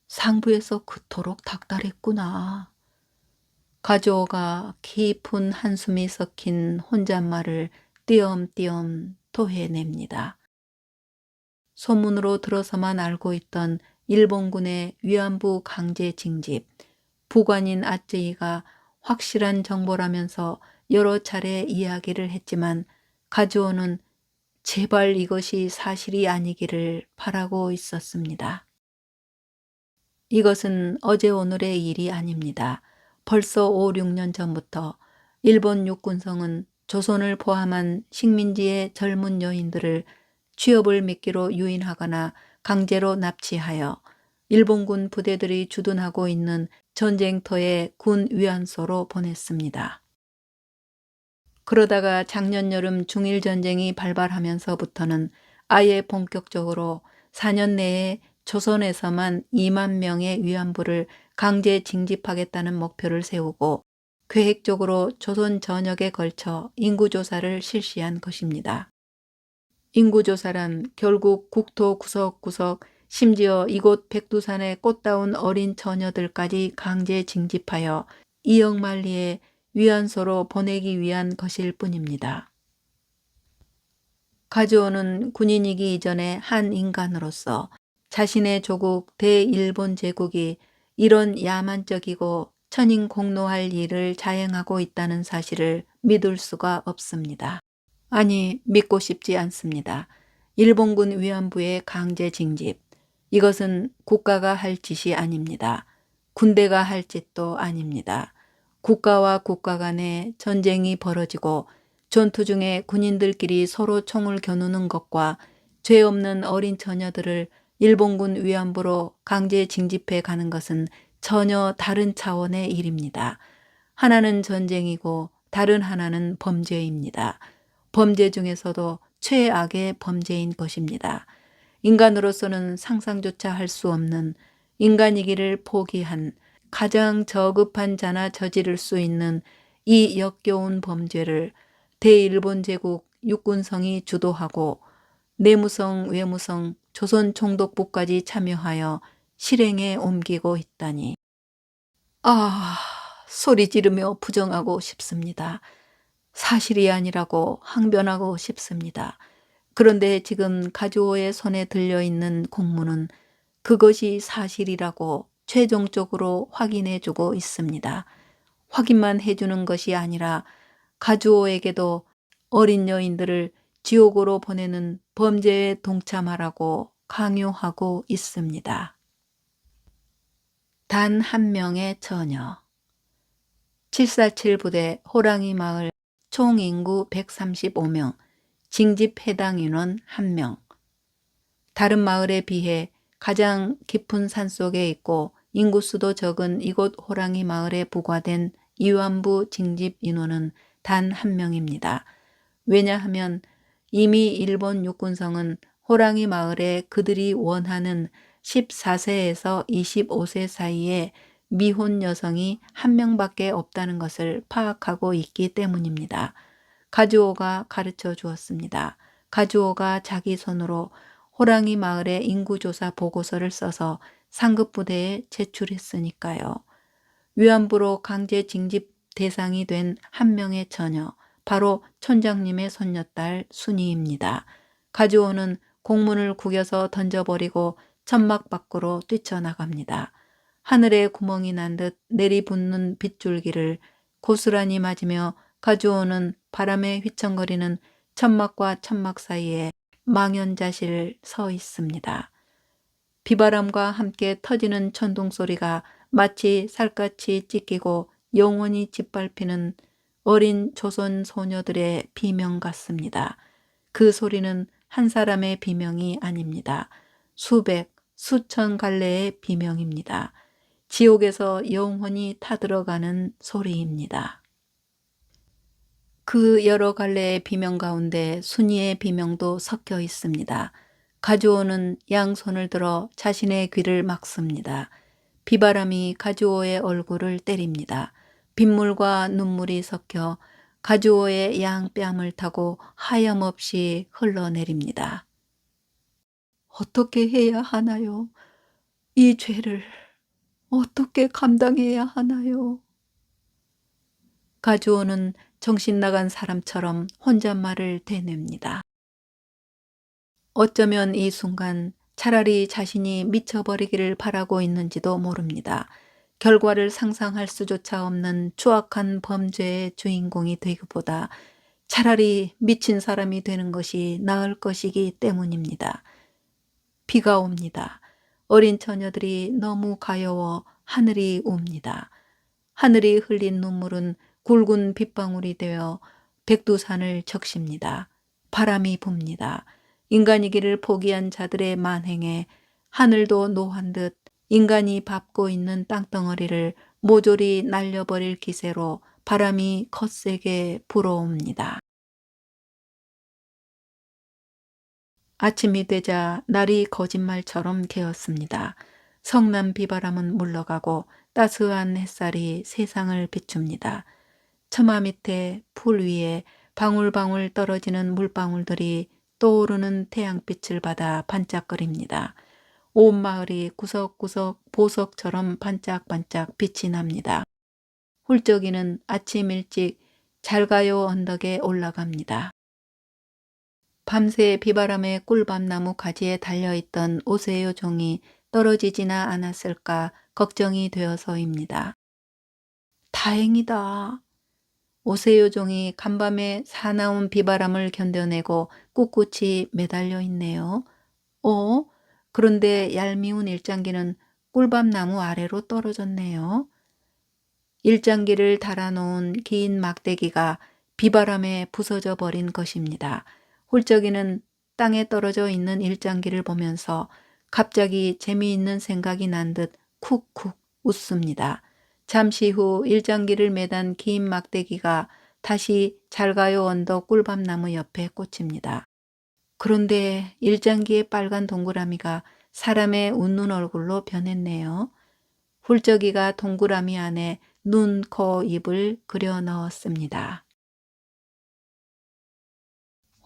상부에서 그토록 닥달했구나. 가조가 깊은 한숨이 섞인 혼잣말을 띄엄띄엄 토해냅니다. 소문으로 들어서만 알고 있던 일본군의 위안부 강제 징집, 부관인 아쯔이가 확실한 정보라면서 여러 차례 이야기를 했지만 가즈오는 제발 이것이 사실이 아니기를 바라고 있었습니다. 이것은 어제 오늘의 일이 아닙니다. 벌써 5, 6년 전부터 일본 육군성은 조선을 포함한 식민지의 젊은 여인들을 취업을 미끼로 유인하거나 강제로 납치하여 일본군 부대들이 주둔하고 있는 전쟁터의 군 위안소로 보냈습니다. 그러다가 작년 여름 중일전쟁이 발발하면서부터는 아예 본격적으로 4년 내에 조선에서만 2만 명의 위안부를 강제 징집하겠다는 목표를 세우고 계획적으로 조선 전역에 걸쳐 인구조사를 실시한 것입니다. 인구조사란 결국 국토 구석구석 심지어 이곳 백두산의 꽃다운 어린 처녀들까지 강제 징집하여 이역만리의 위안소로 보내기 위한 것일 뿐입니다. 가즈오는 군인이기 이전에 한 인간으로서 자신의 조국 대일본 제국이 이런 야만적이고 천인공노할 일을 자행하고 있다는 사실을 믿을 수가 없습니다. 아니, 믿고 싶지 않습니다. 일본군 위안부의 강제 징집, 이것은 국가가 할 짓이 아닙니다. 군대가 할 짓도 아닙니다. 국가와 국가 간에 전쟁이 벌어지고 전투 중에 군인들끼리 서로 총을 겨누는 것과 죄 없는 어린 처녀들을 일본군 위안부로 강제 징집해 가는 것은 전혀 다른 차원의 일입니다. 하나는 전쟁이고 다른 하나는 범죄입니다. 범죄 중에서도 최악의 범죄인 것입니다. 인간으로서는 상상조차 할 수 없는, 인간이기를 포기한 가장 저급한 자나 저지를 수 있는 이 역겨운 범죄를 대일본 제국 육군성이 주도하고 내무성, 외무성, 조선총독부까지 참여하여 실행에 옮기고 있다니. 소리 지르며 부정하고 싶습니다. 사실이 아니라고 항변하고 싶습니다. 그런데 지금 가즈오의 손에 들려있는 공문은 그것이 사실이라고 최종적으로 확인해주고 있습니다. 확인만 해주는 것이 아니라 가주오에게도 어린 여인들을 지옥으로 보내는 범죄에 동참하라고 강요하고 있습니다. 단 한 명의 처녀. 747 부대 호랑이 마을 총 인구 135명, 징집 해당 인원 1명. 다른 마을에 비해 가장 깊은 산속에 있고 인구수도 적은 이곳 호랑이 마을에 부과된 이완부 징집 인원은 단 1명입니다. 왜냐하면 이미 일본 육군성은 호랑이 마을에 그들이 원하는 14세에서 25세 사이에 미혼 여성이 1명밖에 없다는 것을 파악하고 있기 때문입니다. 가주오가 가르쳐 주었습니다. 가주오가 자기 손으로 호랑이 마을의 인구조사 보고서를 써서 상급부대에 제출했으니까요. 위안부로 강제 징집 대상이 된 1명의 처녀, 바로 촌장님의 손녀딸 순이입니다. 가주오는 공문을 구겨서 던져버리고 천막 밖으로 뛰쳐나갑니다. 하늘에 구멍이 난 듯 내리붙는 빗줄기를 고스란히 맞으며 가주오는 바람에 휘청거리는 천막과 천막 사이에 망연자실 서 있습니다. 비바람과 함께 터지는 천둥소리가 마치 살갗이 찢기고 영원히 짓밟히는 어린 조선 소녀들의 비명 같습니다. 그 소리는 한 사람의 비명이 아닙니다. 수백, 수천 갈래의 비명입니다. 지옥에서 영원히 타들어가는 소리입니다. 그 여러 갈래의 비명 가운데 순이의 비명도 섞여 있습니다. 가주오는 양손을 들어 자신의 귀를 막습니다. 비바람이 가주오의 얼굴을 때립니다. 빗물과 눈물이 섞여 가주오의 양뺨을 타고 하염없이 흘러내립니다. 어떻게 해야 하나요? 이 죄를 어떻게 감당해야 하나요? 가주오는 정신 나간 사람처럼 혼잣말을 대냅니다. 어쩌면 이 순간 차라리 자신이 미쳐버리기를 바라고 있는지도 모릅니다. 결과를 상상할 수조차 없는 추악한 범죄의 주인공이 되기보다 차라리 미친 사람이 되는 것이 나을 것이기 때문입니다. 비가 옵니다. 어린 처녀들이 너무 가여워 하늘이 웁니다. 하늘이 흘린 눈물은 굵은 빗방울이 되어 백두산을 적십니다. 바람이 붑니다. 인간이기를 포기한 자들의 만행에 하늘도 노한 듯 인간이 밟고 있는 땅덩어리를 모조리 날려버릴 기세로 바람이 거세게 불어옵니다. 아침이 되자 날이 거짓말처럼 개었습니다. 성남 비바람은 물러가고 따스한 햇살이 세상을 비춥니다. 처마 밑에 풀 위에 방울방울 떨어지는 물방울들이 떠오르는 태양빛을 받아 반짝거립니다. 온 마을이 구석구석 보석처럼 반짝반짝 빛이 납니다. 훌쩍이는 아침 일찍 잘가요 언덕에 올라갑니다. 밤새 비바람에 꿀밤나무 가지에 달려있던 오세요 종이 떨어지지나 않았을까 걱정이 되어서입니다. 다행이다. 오세요 종이 간밤에 사나운 비바람을 견뎌내고 꿋꿋이 매달려 있네요. 그런데 얄미운 일장기는 꿀밤나무 아래로 떨어졌네요. 일장기를 달아놓은 긴 막대기가 비바람에 부서져 버린 것입니다. 훌쩍이는 땅에 떨어져 있는 일장기를 보면서 갑자기 재미있는 생각이 난 듯 쿡쿡 웃습니다. 잠시 후 일장기를 매단 긴 막대기가 다시 잘가요 언덕 꿀밤나무 옆에 꽂힙니다. 그런데 일장기의 빨간 동그라미가 사람의 웃는 얼굴로 변했네요. 훌쩍이가 동그라미 안에 눈, 코, 입을 그려 넣었습니다.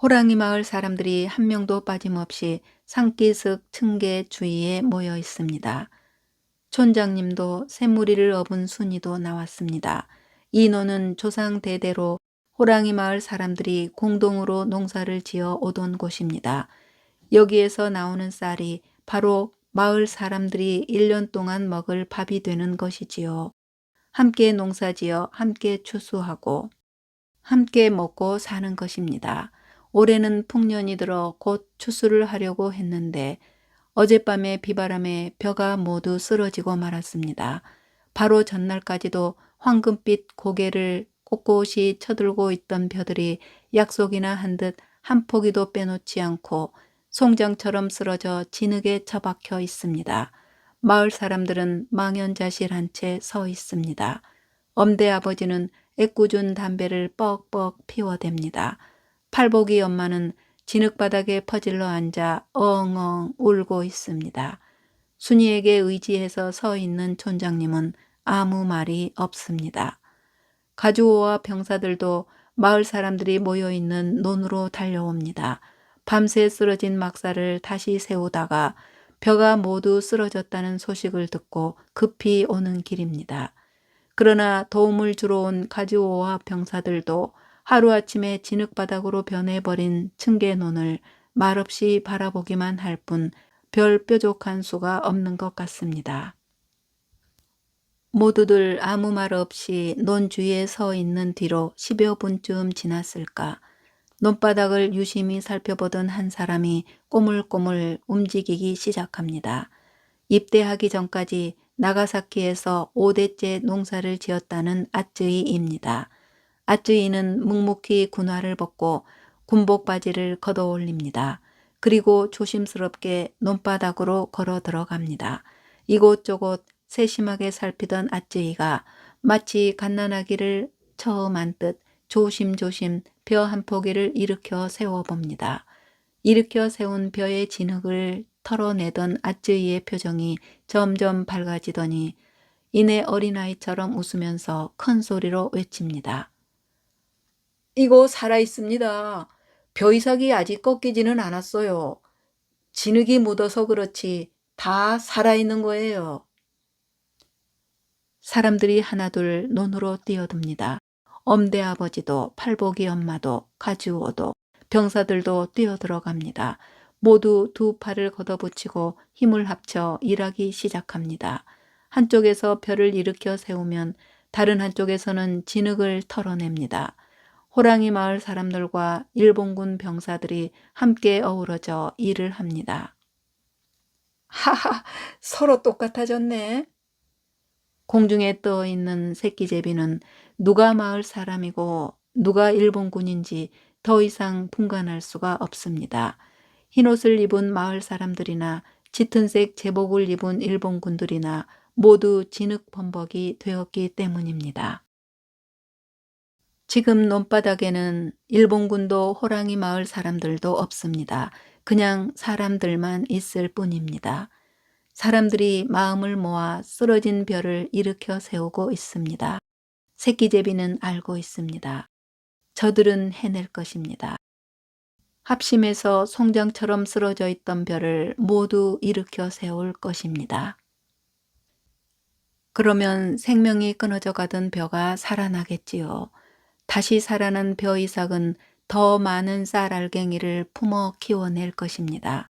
호랑이 마을 사람들이 한 명도 빠짐없이 산기슭 층계 주위에 모여 있습니다. 촌장님도 샘무리를 업은 순이도 나왔습니다. 이 논은 조상 대대로 호랑이 마을 사람들이 공동으로 농사를 지어 오던 곳입니다. 여기에서 나오는 쌀이 바로 마을 사람들이 1년 동안 먹을 밥이 되는 것이지요. 함께 농사지어 함께 추수하고 함께 먹고 사는 것입니다. 올해는 풍년이 들어 곧 추수를 하려고 했는데 어젯밤에 비바람에 벼가 모두 쓰러지고 말았습니다. 바로 전날까지도 황금빛 고개를 꼿꼿이 쳐들고 있던 벼들이 약속이나 한 듯 한 포기도 빼놓지 않고 송장처럼 쓰러져 진흙에 처박혀 있습니다. 마을 사람들은 망연자실한 채 서 있습니다. 엄대 아버지는 애꿎은 담배를 뻑뻑 피워댑니다. 팔복이 엄마는 진흙바닥에 퍼질러 앉아 엉엉 울고 있습니다. 순이에게 의지해서 서 있는 촌장님은 아무 말이 없습니다. 가주호와 병사들도 마을 사람들이 모여있는 논으로 달려옵니다. 밤새 쓰러진 막사를 다시 세우다가 벼가 모두 쓰러졌다는 소식을 듣고 급히 오는 길입니다. 그러나 도움을 주러 온 가주호와 병사들도 하루아침에 진흙바닥으로 변해버린 층계논을 말없이 바라보기만 할 뿐 별 뾰족한 수가 없는 것 같습니다. 모두들 아무 말 없이 논 주위에 서 있는 뒤로 10여 분쯤 지났을까. 논바닥을 유심히 살펴보던 한 사람이 꼬물꼬물 움직이기 시작합니다. 입대하기 전까지 나가사키에서 5대째 농사를 지었다는 아쯔이입니다. 아쯔이는 묵묵히 군화를 벗고 군복 바지를 걷어 올립니다. 그리고 조심스럽게 논바닥으로 걸어 들어갑니다. 이곳저곳 세심하게 살피던 아쯔이가 마치 갓난아기를 처음 안듯 조심조심 벼 한 포기를 일으켜 세워봅니다. 일으켜 세운 벼의 진흙을 털어내던 아쯔이의 표정이 점점 밝아지더니 이내 어린아이처럼 웃으면서 큰 소리로 외칩니다. 이거 살아있습니다. 벼이삭이 아직 꺾이지는 않았어요. 진흙이 묻어서 그렇지 다 살아있는 거예요. 사람들이 하나둘 논으로 뛰어듭니다. 엄대 아버지도 팔복이 엄마도 가주오도 병사들도 뛰어들어갑니다. 모두 두 팔을 걷어붙이고 힘을 합쳐 일하기 시작합니다. 한쪽에서 벼를 일으켜 세우면 다른 한쪽에서는 진흙을 털어냅니다. 호랑이 마을 사람들과 일본군 병사들이 함께 어우러져 일을 합니다. 하하, 서로 똑같아졌네. 공중에 떠 있는 새끼제비는 누가 마을 사람이고 누가 일본군인지 더 이상 분간할 수가 없습니다. 흰옷을 입은 마을 사람들이나 짙은색 제복을 입은 일본군들이나 모두 진흙 범벅이 되었기 때문입니다. 지금 논바닥에는 일본군도 호랑이 마을 사람들도 없습니다. 그냥 사람들만 있을 뿐입니다. 사람들이 마음을 모아 쓰러진 벼를 일으켜 세우고 있습니다. 새끼제비는 알고 있습니다. 저들은 해낼 것입니다. 합심해서 송장처럼 쓰러져 있던 벼를 모두 일으켜 세울 것입니다. 그러면 생명이 끊어져 가던 벼가 살아나겠지요. 다시 살아난 벼 이삭은 더 많은 쌀알갱이를 품어 키워낼 것입니다.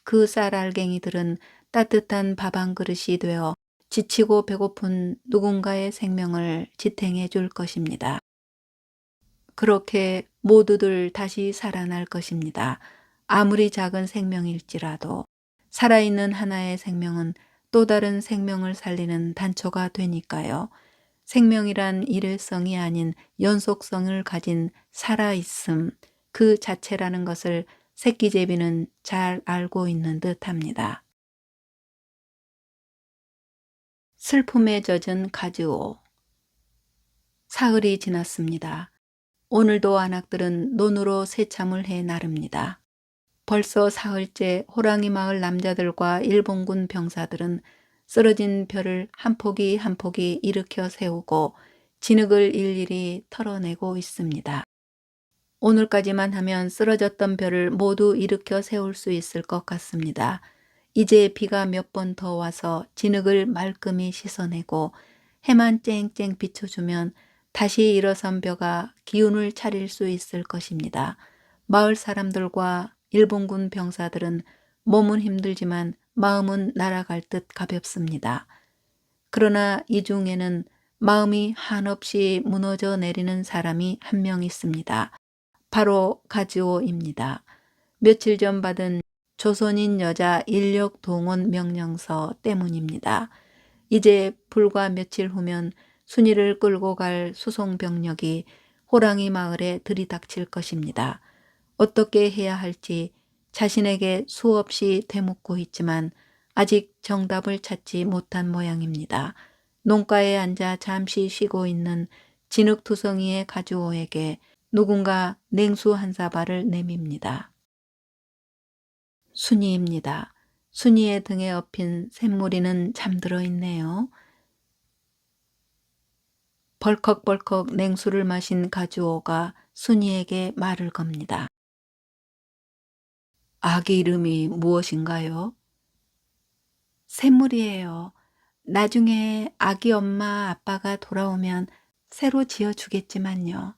그 쌀알갱이들은 따뜻한 밥 한 그릇이 되어 지치고 배고픈 누군가의 생명을 지탱해 줄 것입니다. 그렇게 모두들 다시 살아날 것입니다. 아무리 작은 생명일지라도 살아있는 하나의 생명은 또 다른 생명을 살리는 단초가 되니까요. 생명이란 일회성이 아닌 연속성을 가진 살아있음 그 자체라는 것을 새끼제비는 잘 알고 있는 듯합니다. 슬픔에 젖은 가즈오. 사흘이 지났습니다. 오늘도 안악들은 논으로 새참을 해 나릅니다. 벌써 사흘째 호랑이 마을 남자들과 일본군 병사들은 쓰러진 벼를 한 포기 한 포기 일으켜 세우고 진흙을 일일이 털어내고 있습니다. 오늘까지만 하면 쓰러졌던 벼를 모두 일으켜 세울 수 있을 것 같습니다. 이제 비가 몇 번 더 와서 진흙을 말끔히 씻어내고 해만 쨍쨍 비춰주면 다시 일어선 벼가 기운을 차릴 수 있을 것입니다. 마을 사람들과 일본군 병사들은 몸은 힘들지만 마음은 날아갈 듯 가볍습니다. 그러나 이 중에는 마음이 한없이 무너져 내리는 사람이 한 명 있습니다. 바로 가즈오입니다. 며칠 전 받은 조선인 여자 인력 동원 명령서 때문입니다. 이제 불과 며칠 후면 순이를 끌고 갈 수송 병력이 호랑이 마을에 들이닥칠 것입니다. 어떻게 해야 할지 자신에게 수없이 되묻고 있지만 아직 정답을 찾지 못한 모양입니다. 농가에 앉아 잠시 쉬고 있는 진흙투성이의 가주오에게 누군가 냉수 한 사발을 내밉니다. 순이입니다. 순이의 등에 엎인 샘무리는 잠들어 있네요. 벌컥벌컥 냉수를 마신 가주오가 순이에게 말을 겁니다. 아기 이름이 무엇인가요? 샘물이에요. 나중에 아기 엄마 아빠가 돌아오면 새로 지어주겠지만요.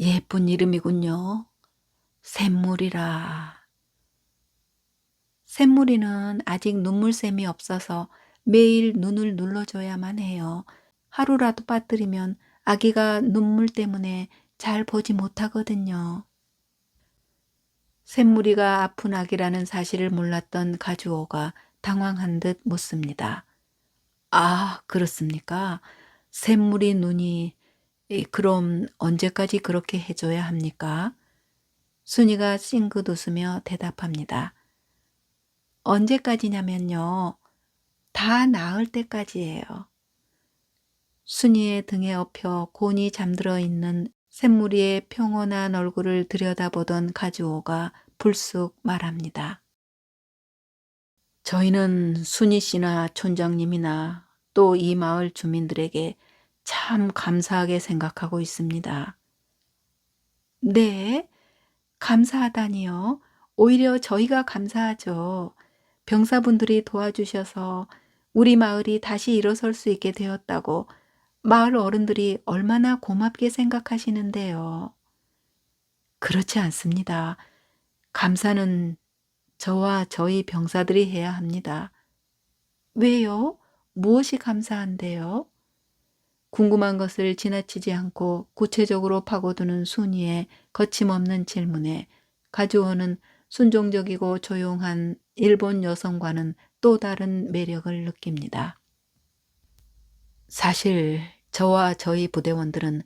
예쁜 이름이군요. 샘물이라. 샘물이는 아직 눈물샘이 없어서 매일 눈을 눌러줘야만 해요. 하루라도 빠뜨리면 아기가 눈물 때문에 잘 보지 못하거든요. 샘무리가 아픈 아기라는 사실을 몰랐던 가주오가 당황한 듯 묻습니다. 아, 그렇습니까? 샘물이 눈이 그럼 언제까지 그렇게 해줘야 합니까? 순이가 찡긋 웃으며 대답합니다. 언제까지냐면요. 다 나을 때까지예요. 순이의 등에 엎여 곤히 잠들어 있는 샘무리의 평온한 얼굴을 들여다보던 가주오가 불쑥 말합니다. 저희는 순이 씨나 촌장님이나 또 이 마을 주민들에게 참 감사하게 생각하고 있습니다. 네, 감사하다니요. 오히려 저희가 감사하죠. 병사분들이 도와주셔서 우리 마을이 다시 일어설 수 있게 되었다고 마을 어른들이 얼마나 고맙게 생각하시는데요. 그렇지 않습니다. 감사는 저와 저희 병사들이 해야 합니다. 왜요? 무엇이 감사한데요? 궁금한 것을 지나치지 않고 구체적으로 파고드는 순이의 거침없는 질문에 가주호는 순종적이고 조용한 일본 여성과는 또 다른 매력을 느낍니다. 사실 저와 저희 부대원들은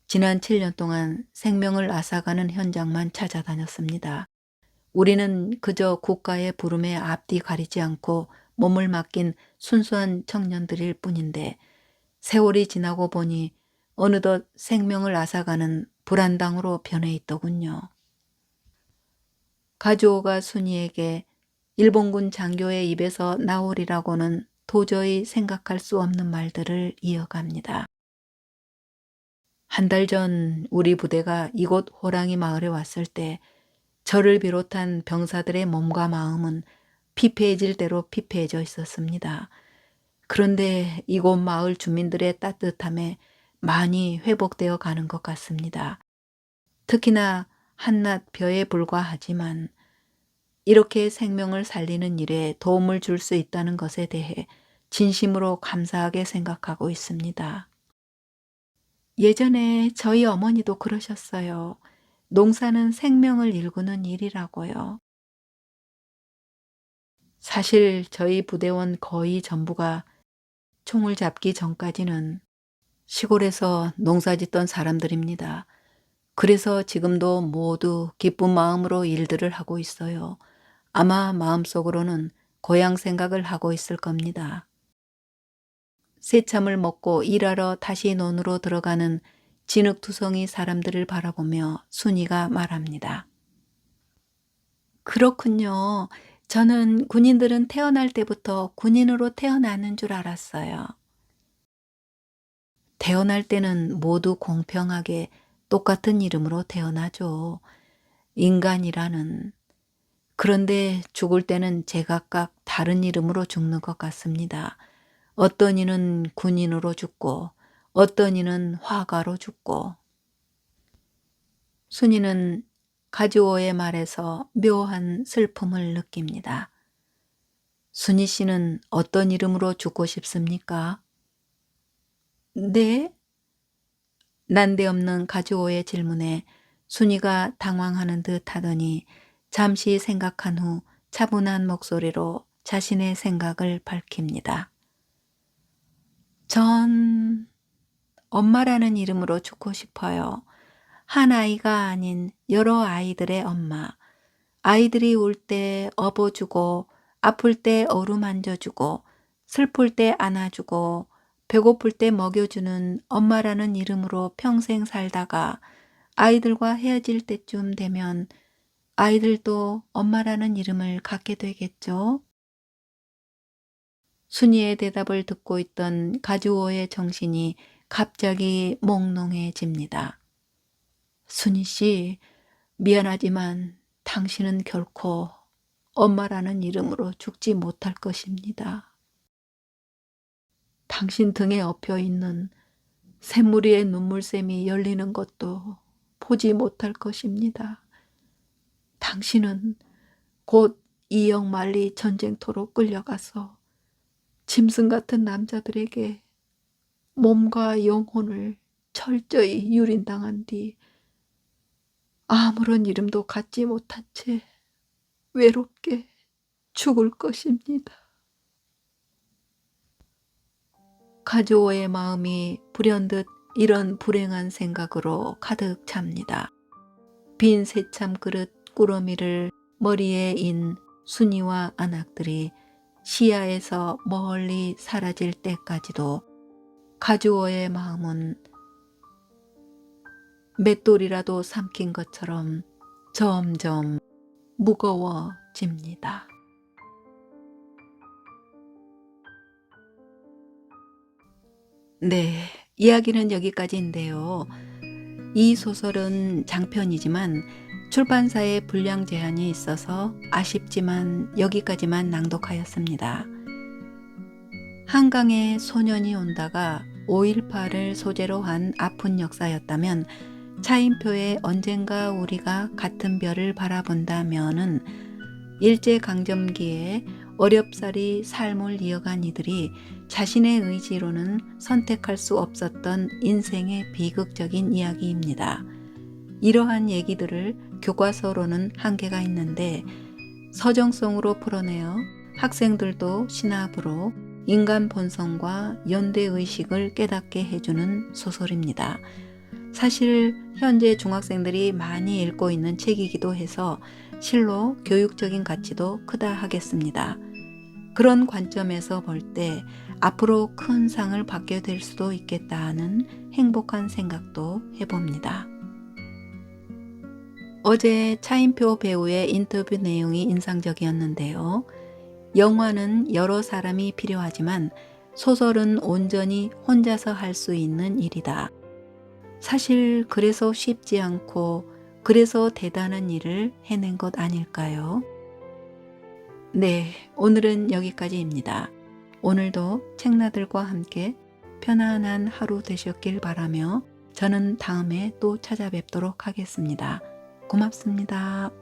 지난 7년 동안 생명을 앗아가는 현장만 찾아다녔습니다. 우리는 그저 국가의 부름에 앞뒤 가리지 않고 몸을 맡긴 순수한 청년들일 뿐인데 세월이 지나고 보니 어느덧 생명을 앗아가는 불안당으로 변해 있더군요. 가주오가 순이에게 일본군 장교의 입에서 나오리라고는 도저히 생각할 수 없는 말들을 이어갑니다. 한 달 전 우리 부대가 이곳 호랑이 마을에 왔을 때 저를 비롯한 병사들의 몸과 마음은 피폐해질 대로 피폐해져 있었습니다. 그런데 이곳 마을 주민들의 따뜻함에 많이 회복되어 가는 것 같습니다. 특히나 한낱 벼에 불과하지만 이렇게 생명을 살리는 일에 도움을 줄 수 있다는 것에 대해 진심으로 감사하게 생각하고 있습니다. 예전에 저희 어머니도 그러셨어요. 농사는 생명을 일구는 일이라고요. 사실 저희 부대원 거의 전부가 총을 잡기 전까지는 시골에서 농사 짓던 사람들입니다. 그래서 지금도 모두 기쁜 마음으로 일들을 하고 있어요. 아마 마음속으로는 고향 생각을 하고 있을 겁니다. 새참을 먹고 일하러 다시 논으로 들어가는 진흙투성이 사람들을 바라보며 순이가 말합니다. 그렇군요. 저는 군인들은 태어날 때부터 군인으로 태어나는 줄 알았어요. 태어날 때는 모두 공평하게 똑같은 이름으로 태어나죠. 인간이라는. 그런데 죽을 때는 제각각 다른 이름으로 죽는 것 같습니다. 어떤 이는 군인으로 죽고 어떤 이는 화가로 죽고. 순이는 가즈오의 말에서 묘한 슬픔을 느낍니다. 순희 씨는 어떤 이름으로 죽고 싶습니까? 네? 난데없는 가즈오의 질문에 순이가 당황하는 듯 하더니 잠시 생각한 후 차분한 목소리로 자신의 생각을 밝힙니다. 전 엄마라는 이름으로 죽고 싶어요. 한 아이가 아닌 여러 아이들의 엄마. 아이들이 울 때 업어주고, 아플 때 어루만져주고, 슬플 때 안아주고, 배고플 때 먹여주는 엄마라는 이름으로 평생 살다가 아이들과 헤어질 때쯤 되면 아이들도 엄마라는 이름을 갖게 되겠죠? 순이의 대답을 듣고 있던 가즈오의 정신이 갑자기 몽롱해집니다. 순이 씨, 미안하지만 당신은 결코 엄마라는 이름으로 죽지 못할 것입니다. 당신 등에 엎여 있는 샘무리의 눈물샘이 열리는 것도 보지 못할 것입니다. 당신은 곧 이영만리 전쟁터로 끌려가서 짐승 같은 남자들에게 몸과 영혼을 철저히 유린당한 뒤 아무런 이름도 갖지 못한 채 외롭게 죽을 것입니다. 가즈오의 마음이 불현듯 이런 불행한 생각으로 가득 찹니다. 빈 새참 그릇 꾸러미를 머리에 인 순이와 안악들이 시야에서 멀리 사라질 때까지도 가즈오의 마음은 맷돌이라도 삼킨 것처럼 점점 무거워집니다. 네, 이야기는 여기까지인데요. 이 소설은 장편이지만 출판사의 분량 제한이 있어서 아쉽지만 여기까지만 낭독하였습니다. 한강에 소년이 온다가 5.18을 소재로 한 아픈 역사였다면 차인표의 언젠가 우리가 같은 별을 바라본다면은 일제강점기에 어렵사리 삶을 이어간 이들이 자신의 의지로는 선택할 수 없었던 인생의 비극적인 이야기입니다. 이러한 얘기들을 교과서로는 한계가 있는데 서정성으로 풀어내어 학생들도 신압으로 인간 본성과 연대의식을 깨닫게 해주는 소설입니다. 사실 현재 중학생들이 많이 읽고 있는 책이기도 해서 실로 교육적인 가치도 크다 하겠습니다. 그런 관점에서 볼 때 앞으로 큰 상을 받게 될 수도 있겠다 하는 행복한 생각도 해봅니다. 어제 차인표 배우의 인터뷰 내용이 인상적이었는데요. 영화는 여러 사람이 필요하지만 소설은 온전히 혼자서 할 수 있는 일이다. 사실 그래서 쉽지 않고 그래서 대단한 일을 해낸 것 아닐까요? 네, 오늘은 여기까지입니다. 오늘도 책나들과 함께 편안한 하루 되셨길 바라며 저는 다음에 또 찾아뵙도록 하겠습니다. 고맙습니다.